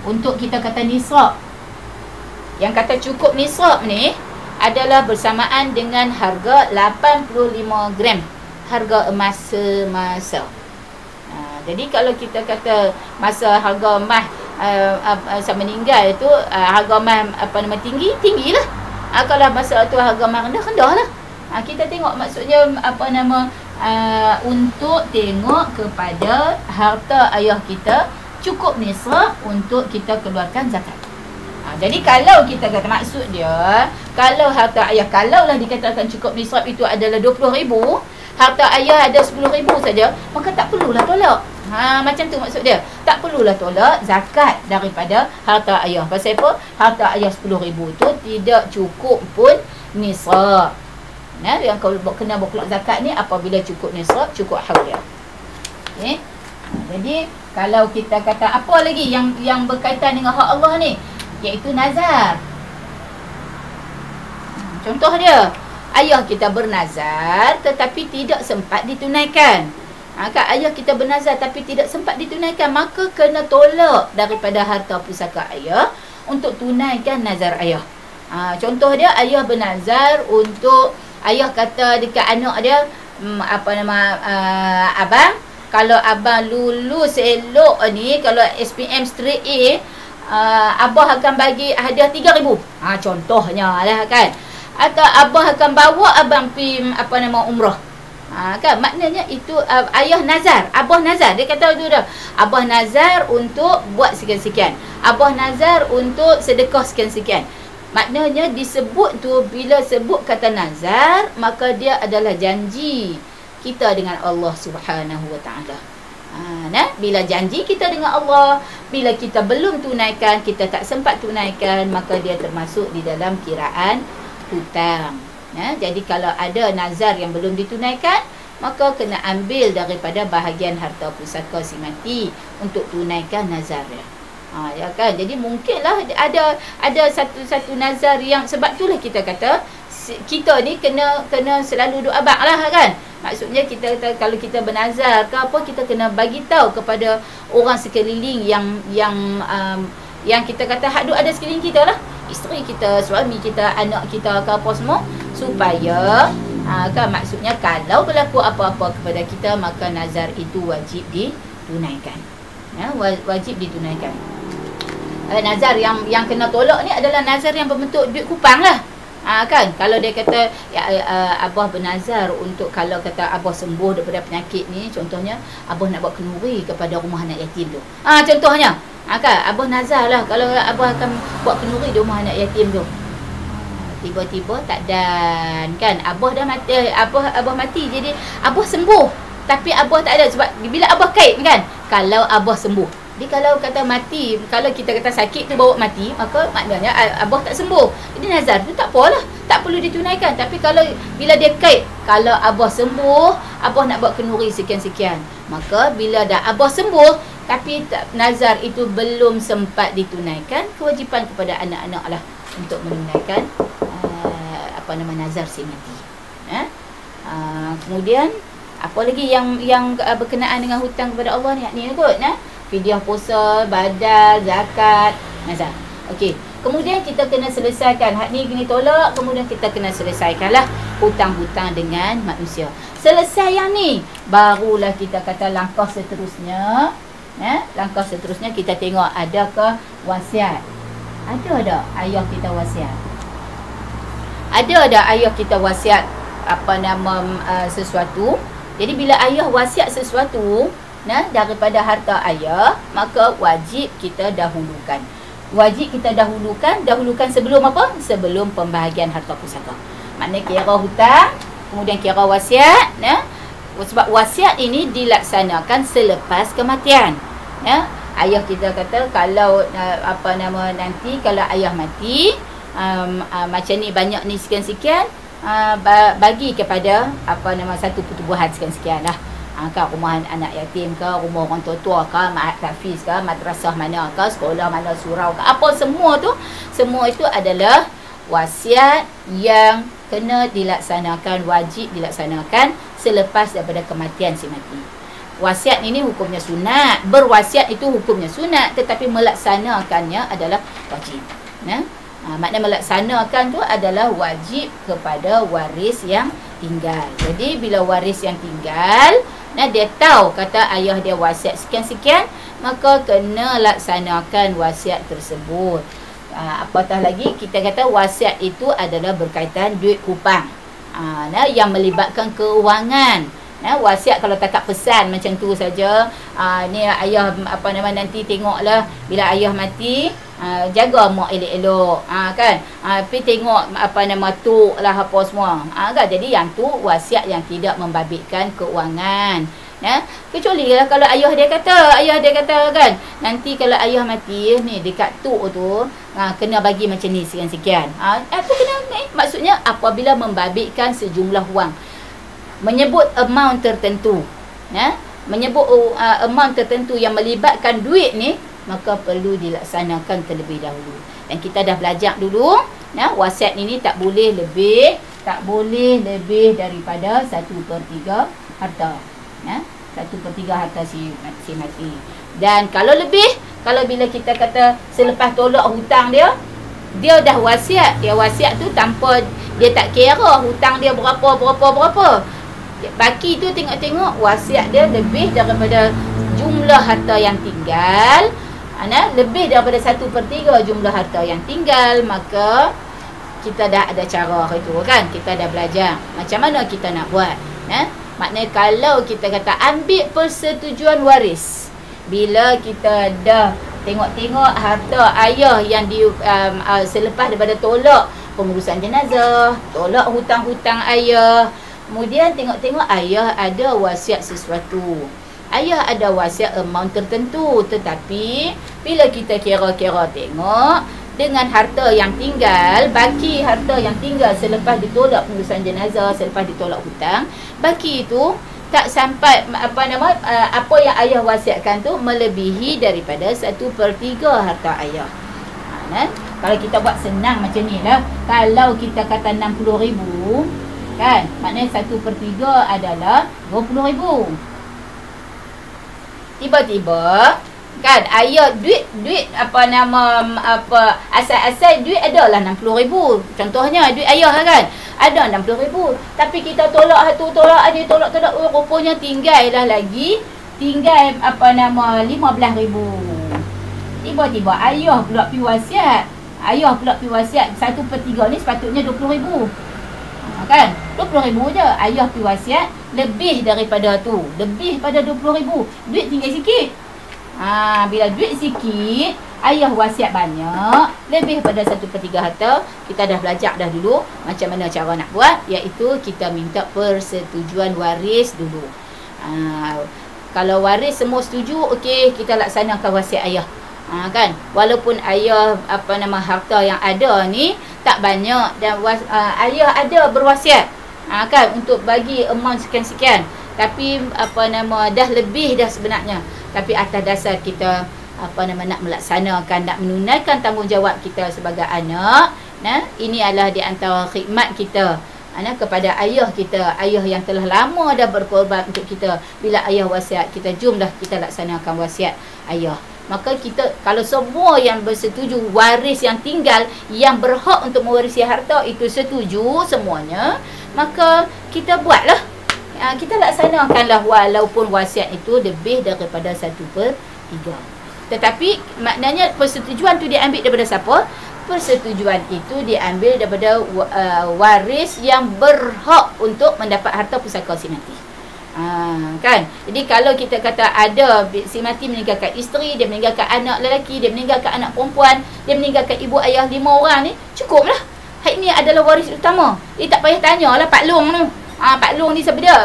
Untuk kita kata nisab. Yang kata cukup nisab ni adalah bersamaan dengan harga 85 gram harga emas semasa. Jadi kalau kita kata masa harga emas meninggal tu harga emas tinggilah. Kalau masa tu harga emas rendah lah. Kita tengok maksudnya untuk tengok kepada harta ayah kita cukup nisab untuk kita keluarkan zakat. Jadi kalau kita kata maksud dia, kalau harta ayah, kalaulah dikatakan cukup nisab itu adalah 20,000, harta ayah ada 10,000 saja, maka tak perlulah tolak. Macam tu maksud dia. Tak perlulah tolak zakat daripada harta ayah. Pasal apa? Harta ayah 10,000 tu tidak cukup pun nisab. Yang kalau kena berkeluar zakat ni apabila cukup nisab, cukup haul dia. Okay. Jadi kalau kita kata apa lagi yang berkaitan dengan hak Allah ni, iaitu nazar. Contoh dia, ayah kita bernazar tetapi tidak sempat ditunaikan. Kan ayah kita bernazar tapi tidak sempat ditunaikan, maka kena tolak daripada harta pusaka ayah untuk tunaikan nazar ayah. Contoh dia, ayah bernazar untuk, ayah kata dekat anak dia, abang, kalau abang lulus elok ni, kalau SPM straight A, abah akan bagi hadiah 3,000. Contohnya lah kan. Atau abah akan bawa abang pergi umrah. Kan maknanya itu ayah nazar, abah nazar. Dia kata tu dah, abah nazar untuk buat sekian-sekian, abah nazar untuk sedekah sekian-sekian. Maknanya disebut tu, bila sebut kata nazar, maka dia adalah janji kita dengan Allah Subhanahu Wa Taala. Bila janji kita dengan Allah, bila kita belum tunaikan, kita tak sempat tunaikan, maka dia termasuk di dalam kiraan hutang. Jadi kalau ada nazar yang belum ditunaikan, maka kena ambil daripada bahagian harta pusaka si mati untuk tunaikan nazar dia. Ya kan? Jadi mungkinlah ada satu nazar yang, sebab itulah kita kata kita ni kena selalu doa bak lah kan. Maksudnya kita kalau kita bernazar ke apa, kita kena bagi tahu kepada orang sekeliling yang kita kata hak duk ada sekeliling kita lah, isteri kita, suami kita, anak kita ke apa semua, supaya kan maksudnya kalau berlaku apa-apa kepada kita, maka nazar itu wajib ditunaikan. Wajib ditunaikan. Nazar yang kena tolak ni adalah nazar yang berbentuk duit kupang lah. Kan kalau dia kata abah bernazar untuk, kalau kata abah sembuh daripada penyakit ni, contohnya abah nak buat kenduri kepada rumah anak yatim tu, contohnya kan abah nazar lah kalau abah akan buat kenduri di rumah anak yatim tu. Tiba-tiba tak dan kan, abah dah mati, abah mati, jadi abah sembuh tapi abah tak ada. Sebab bila abah kait kan, kalau abah sembuh, jadi kalau kata mati, kalau kita kata sakit tu bawa mati, maka maknanya abah tak sembuh. Jadi nazar tu tak apalah, tak perlu ditunaikan. Tapi kalau bila dia kait, kalau abah sembuh, abah nak buat kenduri sekian-sekian, maka bila dah abah sembuh tapi nazar itu belum sempat ditunaikan, kewajipan kepada anak-anak lah untuk menunaikan nazar si mati. Kemudian apa lagi yang berkenaan dengan hutang kepada Allah ni kot, fidyah puasa, badal, zakat, nazar. Okey. Kemudian kita kena selesaikan hak ni, kena tolak, kemudian kita kena selesaikanlah hutang-hutang dengan manusia. Selesai yang ni, barulah kita kata langkah seterusnya. Langkah seterusnya kita tengok adakah wasiat. Ada tak ayah kita wasiat? Ada tak ayah kita wasiat sesuatu? Jadi bila ayah wasiat sesuatu daripada harta ayah, maka wajib kita dahulukan. Wajib kita dahulukan sebelum apa? Sebelum pembahagian harta pusaka. Maknanya kira hutang, kemudian kira wasiat. Sebab wasiat ini dilaksanakan selepas kematian. Ayah kita kata kalau nanti kalau ayah mati, macam ni banyak ni sekian-sekian, bagi kepada satu pertubuhan sekian-sekian lah. Kan rumah anak yatim ke, rumah orang tua-tua ke, ma'at tahfiz ke, madrasah mana ke, sekolah mana, surau ke, apa semua tu, semua itu adalah wasiat yang kena dilaksanakan, wajib dilaksanakan selepas daripada kematian si mati. Wasiat ini hukumnya sunat, berwasiat itu hukumnya sunat, tetapi melaksanakannya adalah wajib. Makna melaksanakan tu adalah wajib kepada waris yang tinggal. Jadi bila waris yang tinggal, dia tahu kata ayah dia wasiat sekian-sekian, maka kena laksanakan wasiat tersebut. Apatah lagi kita kata wasiat itu adalah berkaitan duit kupang, yang melibatkan keuangan. Wasiat kalau takat pesan macam tu saja. Ni ayah nanti tengoklah bila ayah mati, jaga mak elok-elok, kan. Tapi tengok tok lah apa semua, kan. Jadi yang tu wasiat yang tidak membabitkan keuangan. Kecuali lah kalau ayah dia kata kan, nanti kalau ayah mati ni dekat tok tu kena bagi macam ni sekian-sekian. Itu kena maksudnya apabila membabitkan sejumlah wang, menyebut amount tertentu, menyebut amount tertentu yang melibatkan duit ni, maka perlu dilaksanakan terlebih dahulu. Dan kita dah belajar dulu, wasiat ini tak boleh lebih daripada 1/3 harta. 1/3 harta si mati. Dan kalau lebih, kalau bila kita kata selepas tolak hutang dia dah wasiat, dia wasiat tu tanpa dia tak kira hutang dia berapa. Baki tu tengok wasiat dia lebih daripada jumlah harta yang tinggal, lebih daripada 1/3 jumlah harta yang tinggal, maka kita dah ada cara itu, kan. Kita dah belajar macam mana kita nak buat. Maknanya kalau kita kata ambil persetujuan waris, bila kita dah tengok harta ayah yang selepas daripada tolak pengurusan jenazah, tolak hutang-hutang ayah, kemudian tengok ayah ada wasiat sesuatu, ayah ada wasiat amount tertentu, tetapi bila kita kira-kira tengok dengan harta yang tinggal, baki harta yang tinggal selepas ditolak pengurusan jenazah, selepas ditolak hutang, baki itu tak sampai apa yang ayah wasiatkan tu melebihi daripada 1/3 harta ayah. Kalau kita buat senang macam ni lah, kalau kita kata 60,000, kan, maknanya 1/3 adalah 20,000. Tiba-tiba, kan, ayah duit asal duit adalah 60,000. Contohnya duit ayah, kan, ada 60,000, tapi kita tolak rupanya tinggal 15,000. Tiba-tiba ayah pula pi wasiat. 1/3 ni sepatutnya 20,000. Kan, 20,000 je. Ayah pi wasiat lebih daripada tu, lebih pada 20,000. Duit tinggal sikit. Bila duit sikit, ayah wasiat banyak, lebih pada 1/3 harta. Kita dah belajar dah dulu macam mana cara nak buat, iaitu kita minta persetujuan waris dulu. Kalau waris semua setuju, okey, kita laksanakan wasiat ayah. Kan, walaupun ayah harta yang ada ni tak banyak, dan ayah ada berwasiat, kan, untuk bagi amount sekian-sekian, tapi dah lebih dah sebenarnya. Tapi atas dasar kita nak melaksanakan, nak menunaikan tanggungjawab kita sebagai anak, ini adalah di antara khidmat kita kepada ayah kita, ayah yang telah lama dah berkorban untuk kita. Bila ayah wasiat, kita jomlah kita laksanakan wasiat ayah. Maka kita, kalau semua yang bersetuju, waris yang tinggal yang berhak untuk mewarisi harta itu setuju semuanya, maka kita buatlah, kita laksanakanlah, walaupun wasiat itu lebih daripada 1/3. Tetapi maknanya persetujuan tu diambil daripada siapa? Persetujuan itu diambil daripada waris yang berhak untuk mendapat harta pusaka si mati. Kan? Jadi kalau kita kata ada si mati meninggalkan isteri, dia meninggalkan anak lelaki, dia meninggalkan anak perempuan, dia meninggalkan ibu ayah 5 orang ni, cukuplah. Hak ni adalah waris utama. Dia tak payah tanyalah Pak Long tu. Pak Long ni siapa dia?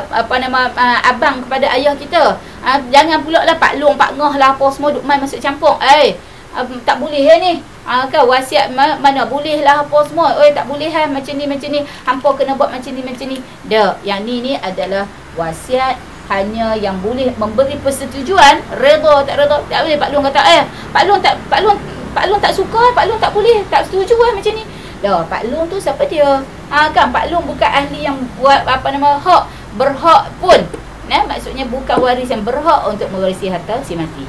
Abang kepada ayah kita. Jangan pula lah Pak Long, Pak Ngah lah apa semua duk main masuk campur. Tak boleh ni. Kan wasiat mana boleh lah apa semua. Tak boleh macam ni. Hampa kena buat macam ni. Dah, yang ni adalah wasiat hanya yang boleh memberi persetujuan, redha tak redha. Tak boleh Pak Long kata Pak Long tak suka, Pak Long tak boleh, tak setuju macam ni. Dah, Pak Long tu siapa dia? Kan Pak Long bukan ahli yang buat hak berhak pun. Maksudnya bukan waris yang berhak untuk mewarisi harta si mati.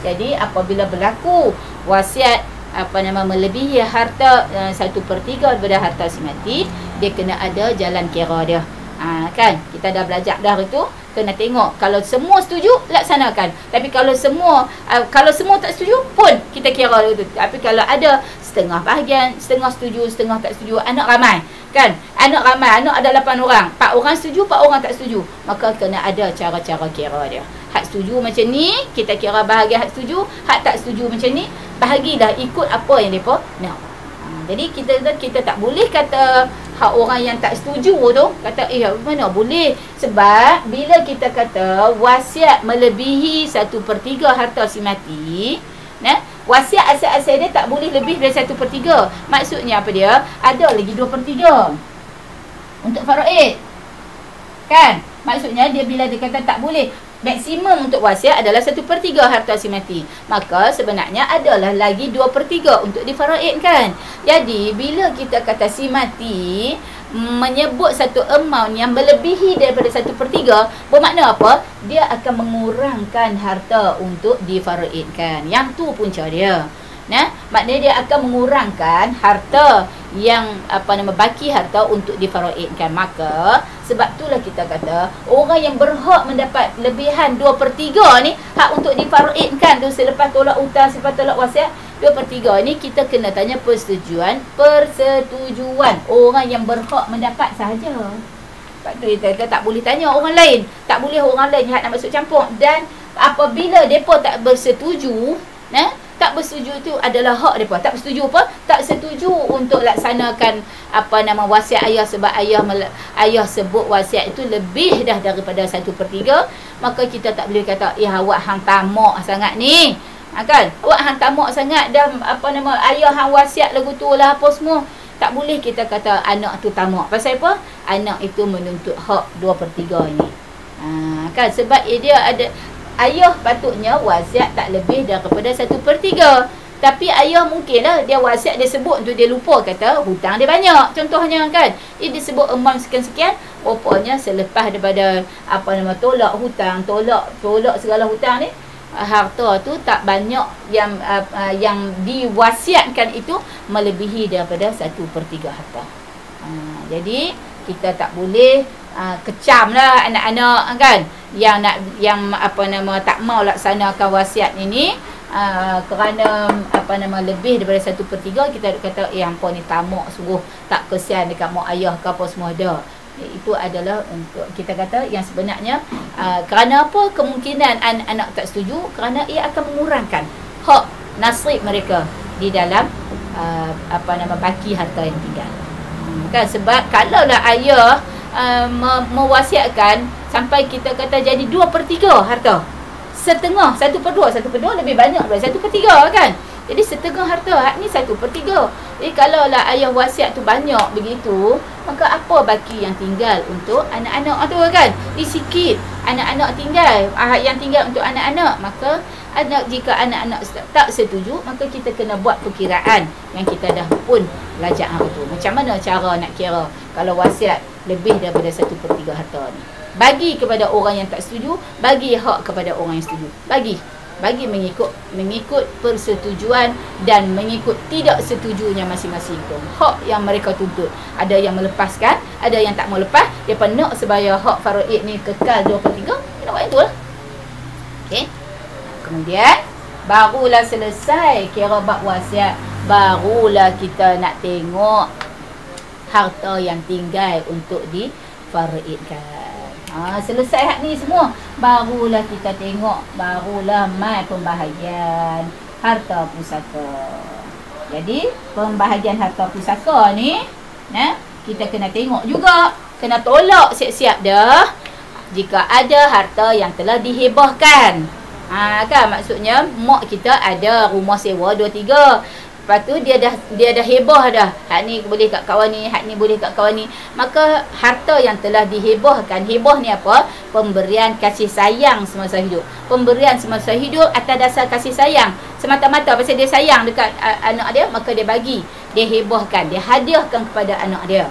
Jadi apabila berlaku wasiat melebihi harta 1/3 daripada harta si mati, dia kena ada jalan kira dia. Kan, kita dah belajar dah itu, kena tengok kalau semua setuju laksanakan. Tapi kalau semua tak setuju pun kita kira itu. Tapi kalau ada setengah bahagian, setengah setuju, setengah tak setuju, anak ramai, kan, anak ramai, anak ada 8 orang. 4 orang setuju, 4 orang tak setuju. Maka kena ada cara-cara kira dia. Hak setuju macam ni, kita kira bahagian hak setuju. Hak tak setuju macam ni, bahagilah ikut apa yang mereka nak. Jadi kita tak boleh kata hak orang yang tak setuju tu kata mana boleh. Sebab bila kita kata wasiat melebihi 1/3 harta si mati, wasiat asal-asal dia tak boleh lebih dari 1/3. Maksudnya apa dia? Ada lagi 2/3 untuk faraid. Kan? Maksudnya dia bila dia kata tak boleh, maksimum untuk wasiat adalah 1/3 harta si mati. Maka sebenarnya adalah lagi 2/3 untuk difaraidkan. Jadi bila kita kata si mati menyebut satu amount yang melebihi daripada 1/3, bermakna apa? Dia akan mengurangkan harta untuk difaraidkan. Yang tu punca dia. Maknanya dia akan mengurangkan harta yang baki harta untuk difaraidkan. Maka sebab itulah kita kata orang yang berhak mendapat lebihan 2/3 ni, hak untuk difaraidkan tu selepas tolak hutang, selepas tolak wasiat, 2/3 ni kita kena tanya persetujuan orang yang berhak mendapat sahaja. Sebab tu kita tak boleh tanya orang lain, tak boleh orang lain hak nak masuk campur. Dan apabila depa tak bersetuju, tak bersetuju tu adalah hak depa. Tak bersetuju apa? Tak setuju untuk laksanakan wasiat ayah, sebab ayah sebut wasiat itu lebih dah daripada 1/3. Maka kita tak boleh kata awak hang tamak sangat ni. Kan? Awak hang tamak sangat dah ayah hang wasiat lagu tu lah apa semua. Tak boleh kita kata anak tu tamak. Pasal apa? Anak itu menuntut hak 2/3 ni. Kan? Sebab dia ada ayah patutnya wasiat tak lebih daripada 1/3. Tapi ayah mungkinlah dia wasiat, dia sebut tu dia lupa kata hutang dia banyak. Contohnya kan, dia sebut amount sekian-sekian, rupanya selepas daripada tolak hutang, tolak segala hutang ni, harta tu tak banyak yang diwasiatkan itu melebihi daripada 1/3 harta. Jadi kita tak boleh kecam lah anak-anak kan yang tak mau laksanakan wasiat ini kerana lebih daripada 1/3. Kita kata hangpa ni tamak sungguh, tak kesian dekat mak ayah ke apa semua dah. Itu adalah untuk kita kata yang sebenarnya kerana apa kemungkinan anak-anak tak setuju, kerana ia akan mengurangkan hak nasib mereka di dalam baki harta yang tinggal. Kan, sebab kalaulah ayah mewasiatkan sampai kita kata jadi 2/3 harta, setengah, 1/2 lebih banyak daripada 1/3 kan. Jadi setengah harta ni 1/3. Jadi kalaulah ayah wasiat tu banyak begitu, maka apa baki yang tinggal untuk anak-anak tu kan? Sikit anak-anak tinggal, yang tinggal untuk anak-anak. Maka jika anak-anak tak setuju, maka kita kena buat perkiraan yang kita dah pun belajar hari tu. Macam mana cara nak kira kalau wasiat lebih daripada 1/3 harta ni? Bagi kepada orang yang tak setuju, bagi hak kepada orang yang setuju. Bagi mengikut persetujuan dan mengikut tidak setujunya masing-masing tu. Hak yang mereka tuntut. Ada yang melepaskan, ada yang tak mau lepas. Dia nak sebaya hak faraid ni kekal 2/3, kena buat itu lah. Okey. Kemudian barulah selesai kira bab wasiat, barulah kita nak tengok harta yang tinggal untuk difaraidkan. Selesai hak ni semua, barulah kita tengok, barulah mai pembahagian harta pusaka. Jadi pembahagian harta pusaka ni kita kena tengok juga, kena tolak siap-siap dah jika ada harta yang telah dihebahkan. Kan, maksudnya mak kita ada rumah sewa 2-3. Lepas tu dia dah hebah dah. Hak ni boleh kat kawan ni, hak ni boleh kat kawan ni. Maka harta yang telah dihebahkan, hebah ni apa? Pemberian kasih sayang semasa hidup. Pemberian semasa hidup atas dasar kasih sayang. Semata-mata pasal dia sayang dekat anak dia, maka dia bagi. Dia hebahkan, dia hadiahkan kepada anak dia.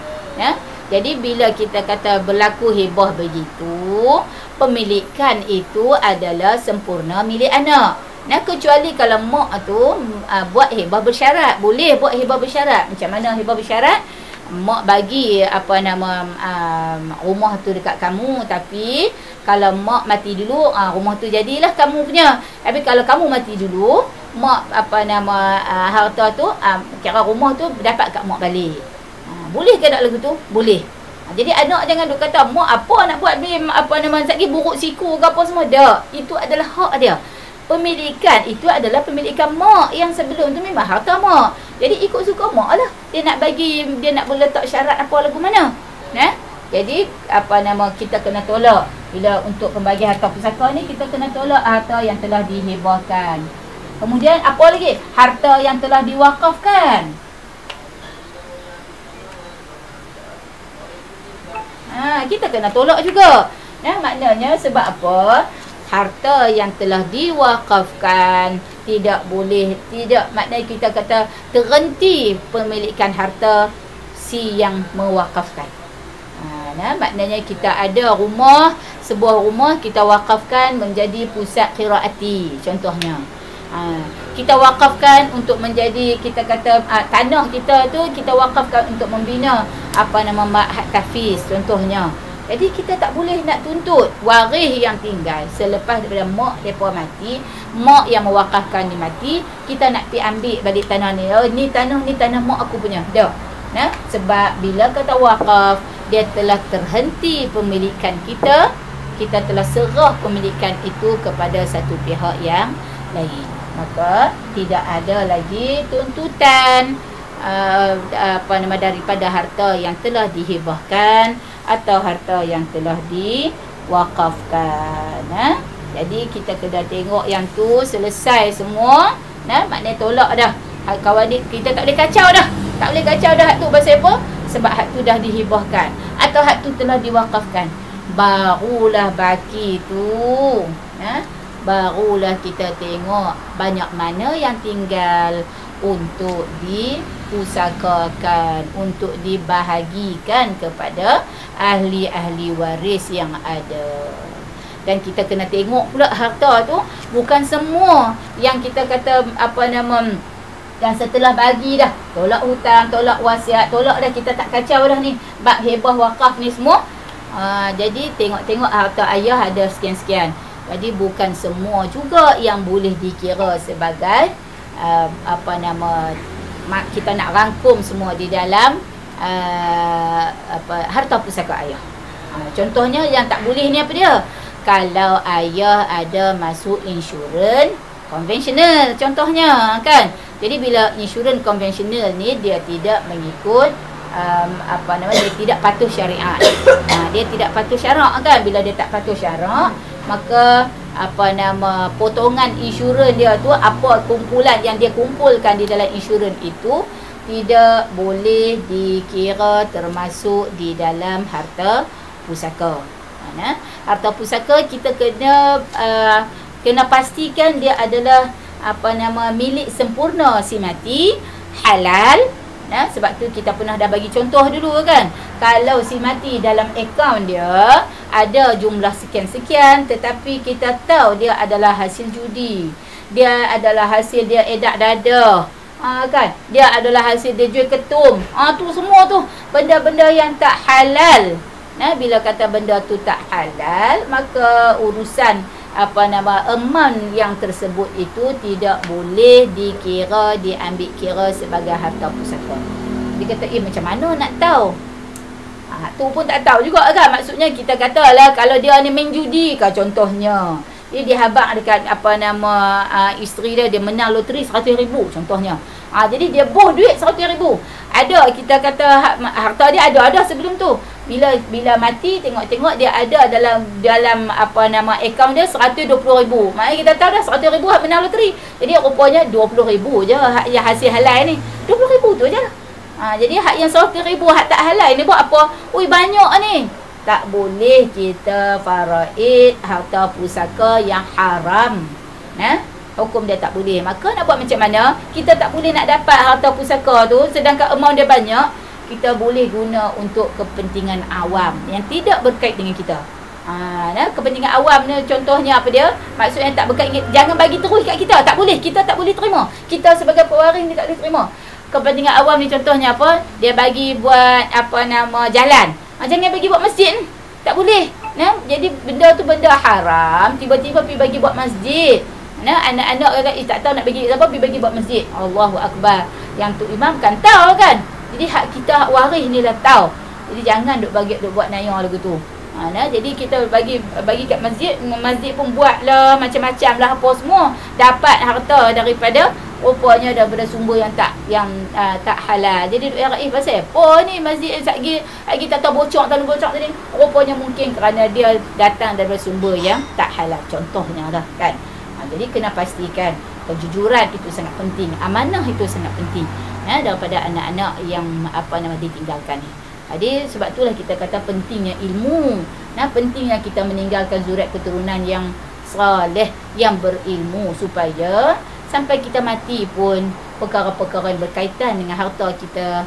Jadi bila kita kata berlaku hebah begitu, pemilikan itu adalah sempurna milik anak. Kecuali kalau mak tu buat hebah bersyarat. Boleh buat hebah bersyarat. Macam mana hebah bersyarat? Mak bagi rumah tu dekat kamu, tapi kalau mak mati dulu, rumah tu jadilah kamu punya. Tapi kalau kamu mati dulu, mak harta tu kira rumah tu dapat kat mak balik. Boleh ke tak lagu tu? Boleh. Jadi anak jangan duk kata, mak apa nak buat ni, apa nama lagi buruk siku ke apa semua. Tak. Itu adalah hak dia. Pemilikan itu adalah pemilikan mak. Yang sebelum tu memang harta mak. Jadi ikut suka mak lah. Dia nak bagi, dia nak letak syarat apa lagu mana. Jadi apa nama kita kena tolak. Bila untuk pembagian harta pusaka ni, kita kena tolak harta yang telah dihibahkan. Kemudian apa lagi? Harta yang telah diwakafkan. Kita kena tolak juga. Maknanya sebab apa? Harta yang telah diwakafkan tidak boleh, tidak maknanya kita kata terhenti pemilikan harta si yang mewakafkan. Maknanya kita ada rumah, sebuah rumah kita wakafkan menjadi pusat qiraati contohnya. Kita wakafkan untuk menjadi, kita kata tanah kita tu kita wakafkan untuk membina apa nama ma'had tahfiz contohnya. Jadi kita tak boleh nak tuntut waris yang tinggal selepas daripada mak mereka mati, mak yang mewakafkan dia mati, kita nak pergi ambil balik tanah ni. Oh, ni tanah mak aku punya. Dah. Sebab bila kata wakaf, dia telah terhenti pemilikan kita, kita telah serah pemilikan itu kepada satu pihak yang lain. Maka tidak ada lagi tuntutan daripada harta yang telah dihibahkan atau harta yang telah diwakafkan. Jadi kita kena tengok yang tu selesai semua. Maknanya tolak dah. Kawan ni kita tak boleh kacau dah. Tak boleh kacau dah hak tu. Pasal apa? Sebab hak tu dah dihibahkan atau hak tu telah diwakafkan. Barulah baki tu. Barulah kita tengok banyak mana yang tinggal untuk dipusakakan, untuk dibahagikan kepada ahli-ahli waris yang ada. Dan kita kena tengok pula harta tu bukan semua yang kita kata yang setelah bagi dah, tolak hutang, tolak wasiat, tolak dah, kita tak kacau dah ni bab hebah wakaf ni semua. Jadi tengok-tengok harta ayah ada sekian-sekian. Jadi bukan semua juga yang boleh dikira sebagai kita nak rangkum semua di dalam harta pusaka ayah. Contohnya yang tak boleh ni apa dia? Kalau ayah ada masuk insurans konvensional contohnya kan. Jadi bila insurans konvensional ni dia tidak mengikut dia tidak patuh syariat. Dia tidak patuh syarak kan. Bila dia tak patuh syarak, maka potongan insurans dia tu, apa kumpulan yang dia kumpulkan di dalam insurans itu tidak boleh dikira termasuk di dalam harta pusaka. Harta pusaka kita kena pastikan dia adalah milik sempurna si mati, halal. Sebab tu kita pernah dah bagi contoh dulu kan. Kalau si mati dalam akaun dia ada jumlah sekian-sekian, tetapi kita tahu dia adalah hasil judi, dia adalah hasil dia edak dada, kan, dia adalah hasil dia jual ketum, tu semua tu benda-benda yang tak halal. Bila kata benda tu tak halal, maka urusan amount yang tersebut itu tidak boleh dikira, diambil kira sebagai harta pusaka. Dia kata, macam mana nak tahu? Tu pun tak tahu juga kan. Maksudnya kita katalah kalau dia ni main judi kan contohnya. Dia habaq dekat isteri dia menang loteri 100,000 contohnya. Jadi dia boh duit 100,000. Ada kita kata harta dia ada sebelum tu. Bila mati tengok-tengok dia ada dalam akaun dia 120,000. Maknanya kita tahu dah 100,000 hak menang loteri. Jadi rupanya 20,000 je hak yang hasil halal ni. 20,000 tu je lah. Jadi hak yang 100,000 hak tak halal ni buat apa? Ui banyak ni. Tak boleh kita faraid harta pusaka yang haram. Hukum dia tak boleh. Maka nak buat macam mana? Kita tak boleh nak dapat harta pusaka tu sedangkan amount dia banyak. Kita boleh guna untuk kepentingan awam yang tidak berkait dengan kita. Kepentingan awam ni contohnya apa dia? Maksudnya tak berkait, jangan bagi terus kat kita. Tak boleh, kita tak boleh terima. Kita sebagai pewaris ni tak boleh terima. Kepentingan awam ni contohnya apa? Dia bagi buat jalan. Jangan bagi buat masjid ni. Tak boleh. Jadi benda tu benda haram, tiba-tiba pergi bagi buat masjid. Anak-anak kata tak tahu nak bagi siapa, pergi bagi buat masjid. Allahu Akbar. Yang tu imam kan tahu kan. Jadi hak kita, hak waris ni lah tahu. Jadi jangan duk bagi duk buat nayar lagu tu. Jadi kita bagi kat masjid, masjid pun buatlah macam-macam lah apa semua, dapat harta daripada rupanya daripada sumber yang tak halal. Jadi duk raih pasal apa ni masjid lagi tak tahu bocor tadi, rupanya mungkin kerana dia datang daripada sumber yang tak halal, contohnya lah kan. Jadi kena pastikan kejujuran itu sangat penting, amanah itu sangat penting daripada anak-anak yang ditinggalkan ni. Jadi sebab itulah kita kata pentingnya ilmu. Pentingnya kita meninggalkan zuriat keturunan yang saleh, yang berilmu, supaya sampai kita mati pun perkara-perkara yang berkaitan dengan harta kita,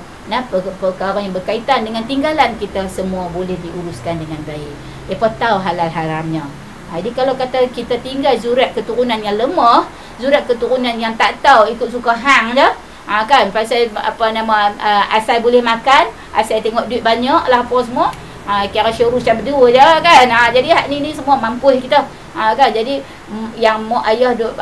perkara yang berkaitan dengan tinggalan kita, semua boleh diuruskan dengan baik. Mereka tahu halal haramnya. Jadi kalau kata kita tinggal zuriat keturunan yang lemah, zuriat keturunan yang tak tahu, ikut suka hang je, kan, pasal asal boleh makan, asal tengok duit banyak lah apa semua, kira syurus macam berdua je kan. Jadi hak ni semua mampu kita, kan. Jadi yang mak ayah duk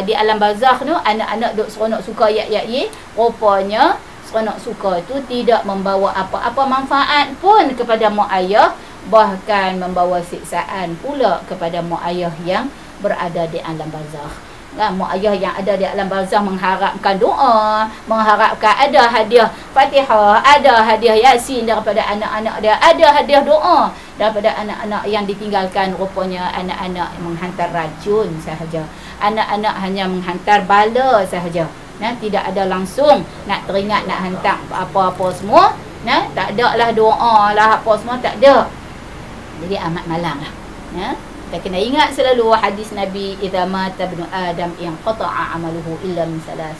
di alam barzakh tu, anak-anak duk seronok suka ye, rupanya seronok suka tu tidak membawa apa-apa manfaat pun kepada mak ayah, bahkan membawa siksaan pula kepada mak ayah yang berada di alam barzakh. Mak ayah yang ada di alam barzakh mengharapkan doa, mengharapkan ada hadiah Fatihah, ada hadiah Yasin daripada anak-anak dia, ada hadiah doa daripada anak-anak yang ditinggalkan. Rupanya anak-anak menghantar racun sahaja, anak-anak hanya menghantar bala sahaja. Tidak ada langsung nak teringat nak hantar apa-apa semua. Tak ada lah doa lah apa semua, tak ada. Jadi amat malang lah. Kita kena ingat selalu hadis Nabi, idza mata ibnu Adam inqata'a amaluhu illa min salas.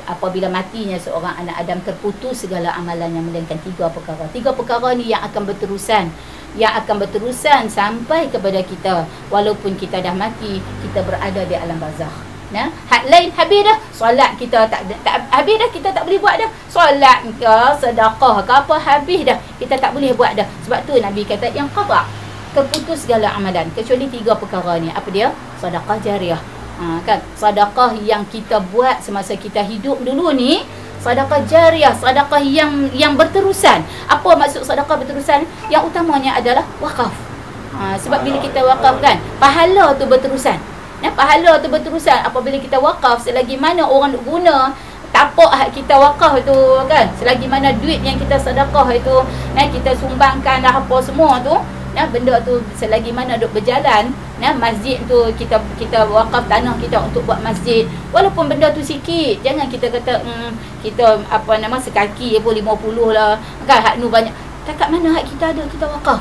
Apabila matinya seorang anak Adam, terputus segala amalannya melainkan 3 perkara. 3 perkara ni yang akan berterusan sampai kepada kita walaupun kita dah mati, kita berada di alam barzakh. Hak lain habis dah, solat kita tak habis dah, kita tak boleh buat dah. Solat ke, sedekah ke apa, habis dah, kita tak boleh buat dah. Sebab tu Nabi kata yang qata', terputus segala amalan kecuali 3 perkara ni. Apa dia? Sedekah jariah. Kan, sedekah yang kita buat semasa kita hidup dulu ni, sedekah jariah, sedekah yang berterusan. Apa maksud sedekah berterusan? Yang utamanya adalah wakaf. Sebab bila kita wakaf kan, pahala tu berterusan. Pahala tu berterusan apabila kita wakaf, selagi mana orang nak guna tapak hak kita wakaf tu kan, selagi mana duit yang kita sedekah itu, kita sumbangkan dah apa semua tu, benda tu selagi mana duk berjalan, masjid tu kita wakaf tanah kita untuk buat masjid, walaupun benda tu sikit. Jangan kita kata kita sekaki pun 50 lah kan, hak nu banyak. Takat mana hak kita ada, kita wakaf.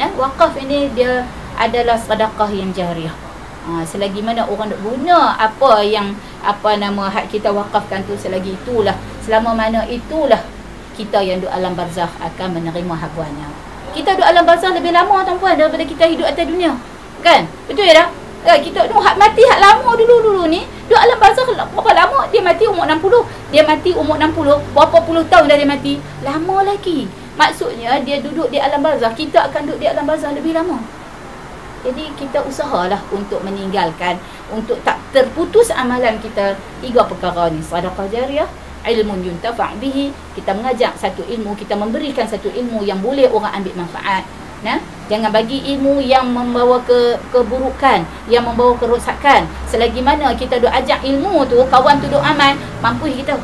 Wakaf ini dia adalah sedekah yang jariah. Selagi mana orang duk guna apa yang hak kita wakafkan tu, selagi itulah, selama mana itulah kita yang duk alam barzakh akan menerima habuannya. Kita duk alam barzakh lebih lama tuan-puan daripada kita hidup atas dunia. Kan? Betul ya dah? Kita hak mati hak lama dulu ni, duk alam barzakh berapa lama? Dia mati umur 60. Dia mati umur 60. Berapa puluh tahun dah dia mati? Lama lagi. Maksudnya dia duduk di alam barzakh, kita akan duduk di alam barzakh lebih lama. Jadi kita usahalah untuk meninggalkan, untuk tak terputus amalan kita 3 perkara ni. Sedekah jariah, ilmun yuntafa' bihi, kita mengajak satu ilmu, kita memberikan satu ilmu yang boleh orang ambil manfaat. Jangan bagi ilmu yang membawa keburukan, yang membawa kerosakan. Selagi mana kita duk ajak ilmu tu, kawan tu duk aman, mampu kita.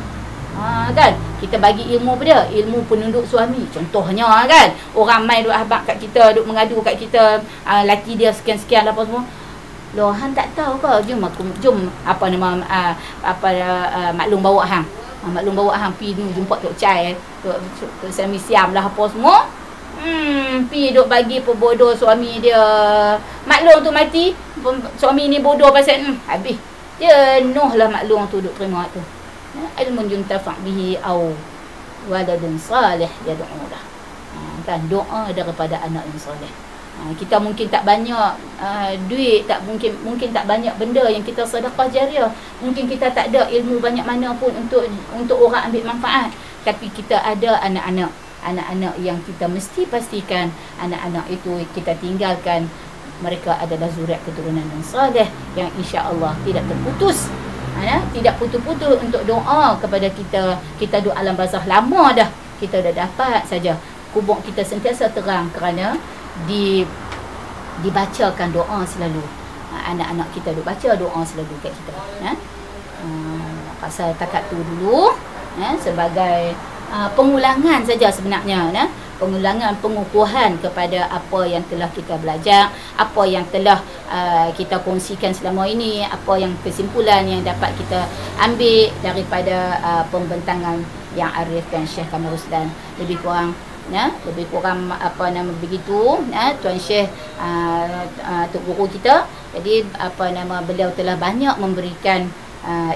Kan, kita bagi ilmu apa dia? Ilmu penunduk suami contohnya kan. Orang mai duk habaq kat kita, duk mengadu kat kita, laki dia sekian-sekian apa semua. Loh, hang tak tahu ke? Jom maklum bawa hang. Maklum bawa hang pi jumpa Tok Chai, Tok Sami Siam lah apa semua. Pi duk bagi pebodoh suami dia. Maklum tu mati, suami ni bodoh pasal habis. Jenuh lah maklum tu duk terima tu. Ilmun yuntafa' bihi au waladun salih yad'u lah. Kan, doa daripada anak yang soleh. Kita mungkin tak banyak duit, mungkin tak banyak benda yang kita sedekah jariah. Mungkin kita tak ada ilmu banyak mana pun untuk orang ambil manfaat. Tapi kita ada anak-anak yang kita mesti pastikan anak-anak itu kita tinggalkan, mereka adalah zuriat keturunan yang soleh, yang insya-Allah tidak terputus tidak putus-putus untuk doa kepada kita. Kita duduk alam barzakh lama dah, kita dah dapat saja kubur kita sentiasa terang kerana dibacakan doa selalu. Anak-anak kita duk baca doa selalu kat kita. Pasal takat tu dulu sebagai pengulangan saja sebenarnya, pengulangan pengukuhan kepada apa yang telah kita belajar, apa yang telah kita kongsikan selama ini, apa yang kesimpulan yang dapat kita ambil daripada pembentangan yang Arif dan Syekh Kamal Rusdan. Lebih kurang begitu Tuan Syekh Tok Guru kita. Jadi beliau telah banyak memberikan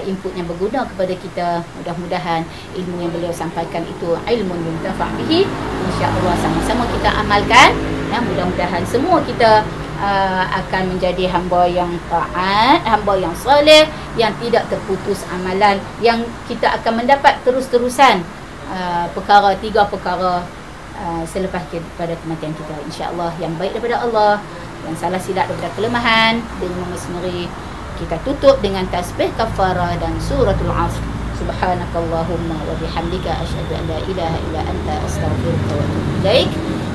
input yang berguna kepada kita. Mudah-mudahan ilmu yang beliau sampaikan itu ilmu muntafa' bihi, insya-Allah sama-sama kita amalkan. Mudah-mudahan semua kita akan menjadi hamba yang taat, hamba yang soleh, yang tidak terputus amalan, yang kita akan mendapat terus-terusan tiga perkara selepas pada kematian kita, insya-Allah, yang baik daripada Allah, yang salah silap daripada kelemahan dan Imam sendiri. Kita tutup dengan tasbih kafarah dan suratul Asr. Subhanakallahumma wa bihamdika asyhadu an la ilaha illa anta astaghfiruka wa atubu ilaik.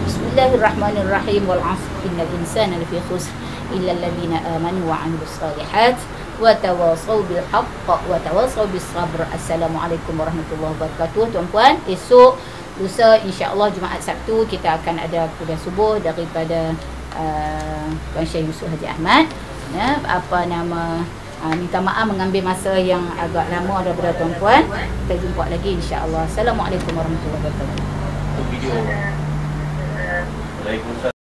Bismillahirrahmanirrahim. Wal 'asr innal insana lafi khusr illa alladhina amanu wa 'amilus shalihat wa tawassaw bil haqq wa tawassaw bis sabr. Assalamualaikum warahmatullahi wabarakatuh. Tuan-puan, esok lusa insya-Allah Jumaat Sabtu kita akan ada kuliah subuh daripada Tuan Syekh Yusuf Haji Ahmad. Minta maaf mengambil masa yang agak lama daripada tuan-puan. Kita jumpa lagi insya-Allah. Assalamualaikum warahmatullahi wabarakatuh. Video. Waalaikumsalam.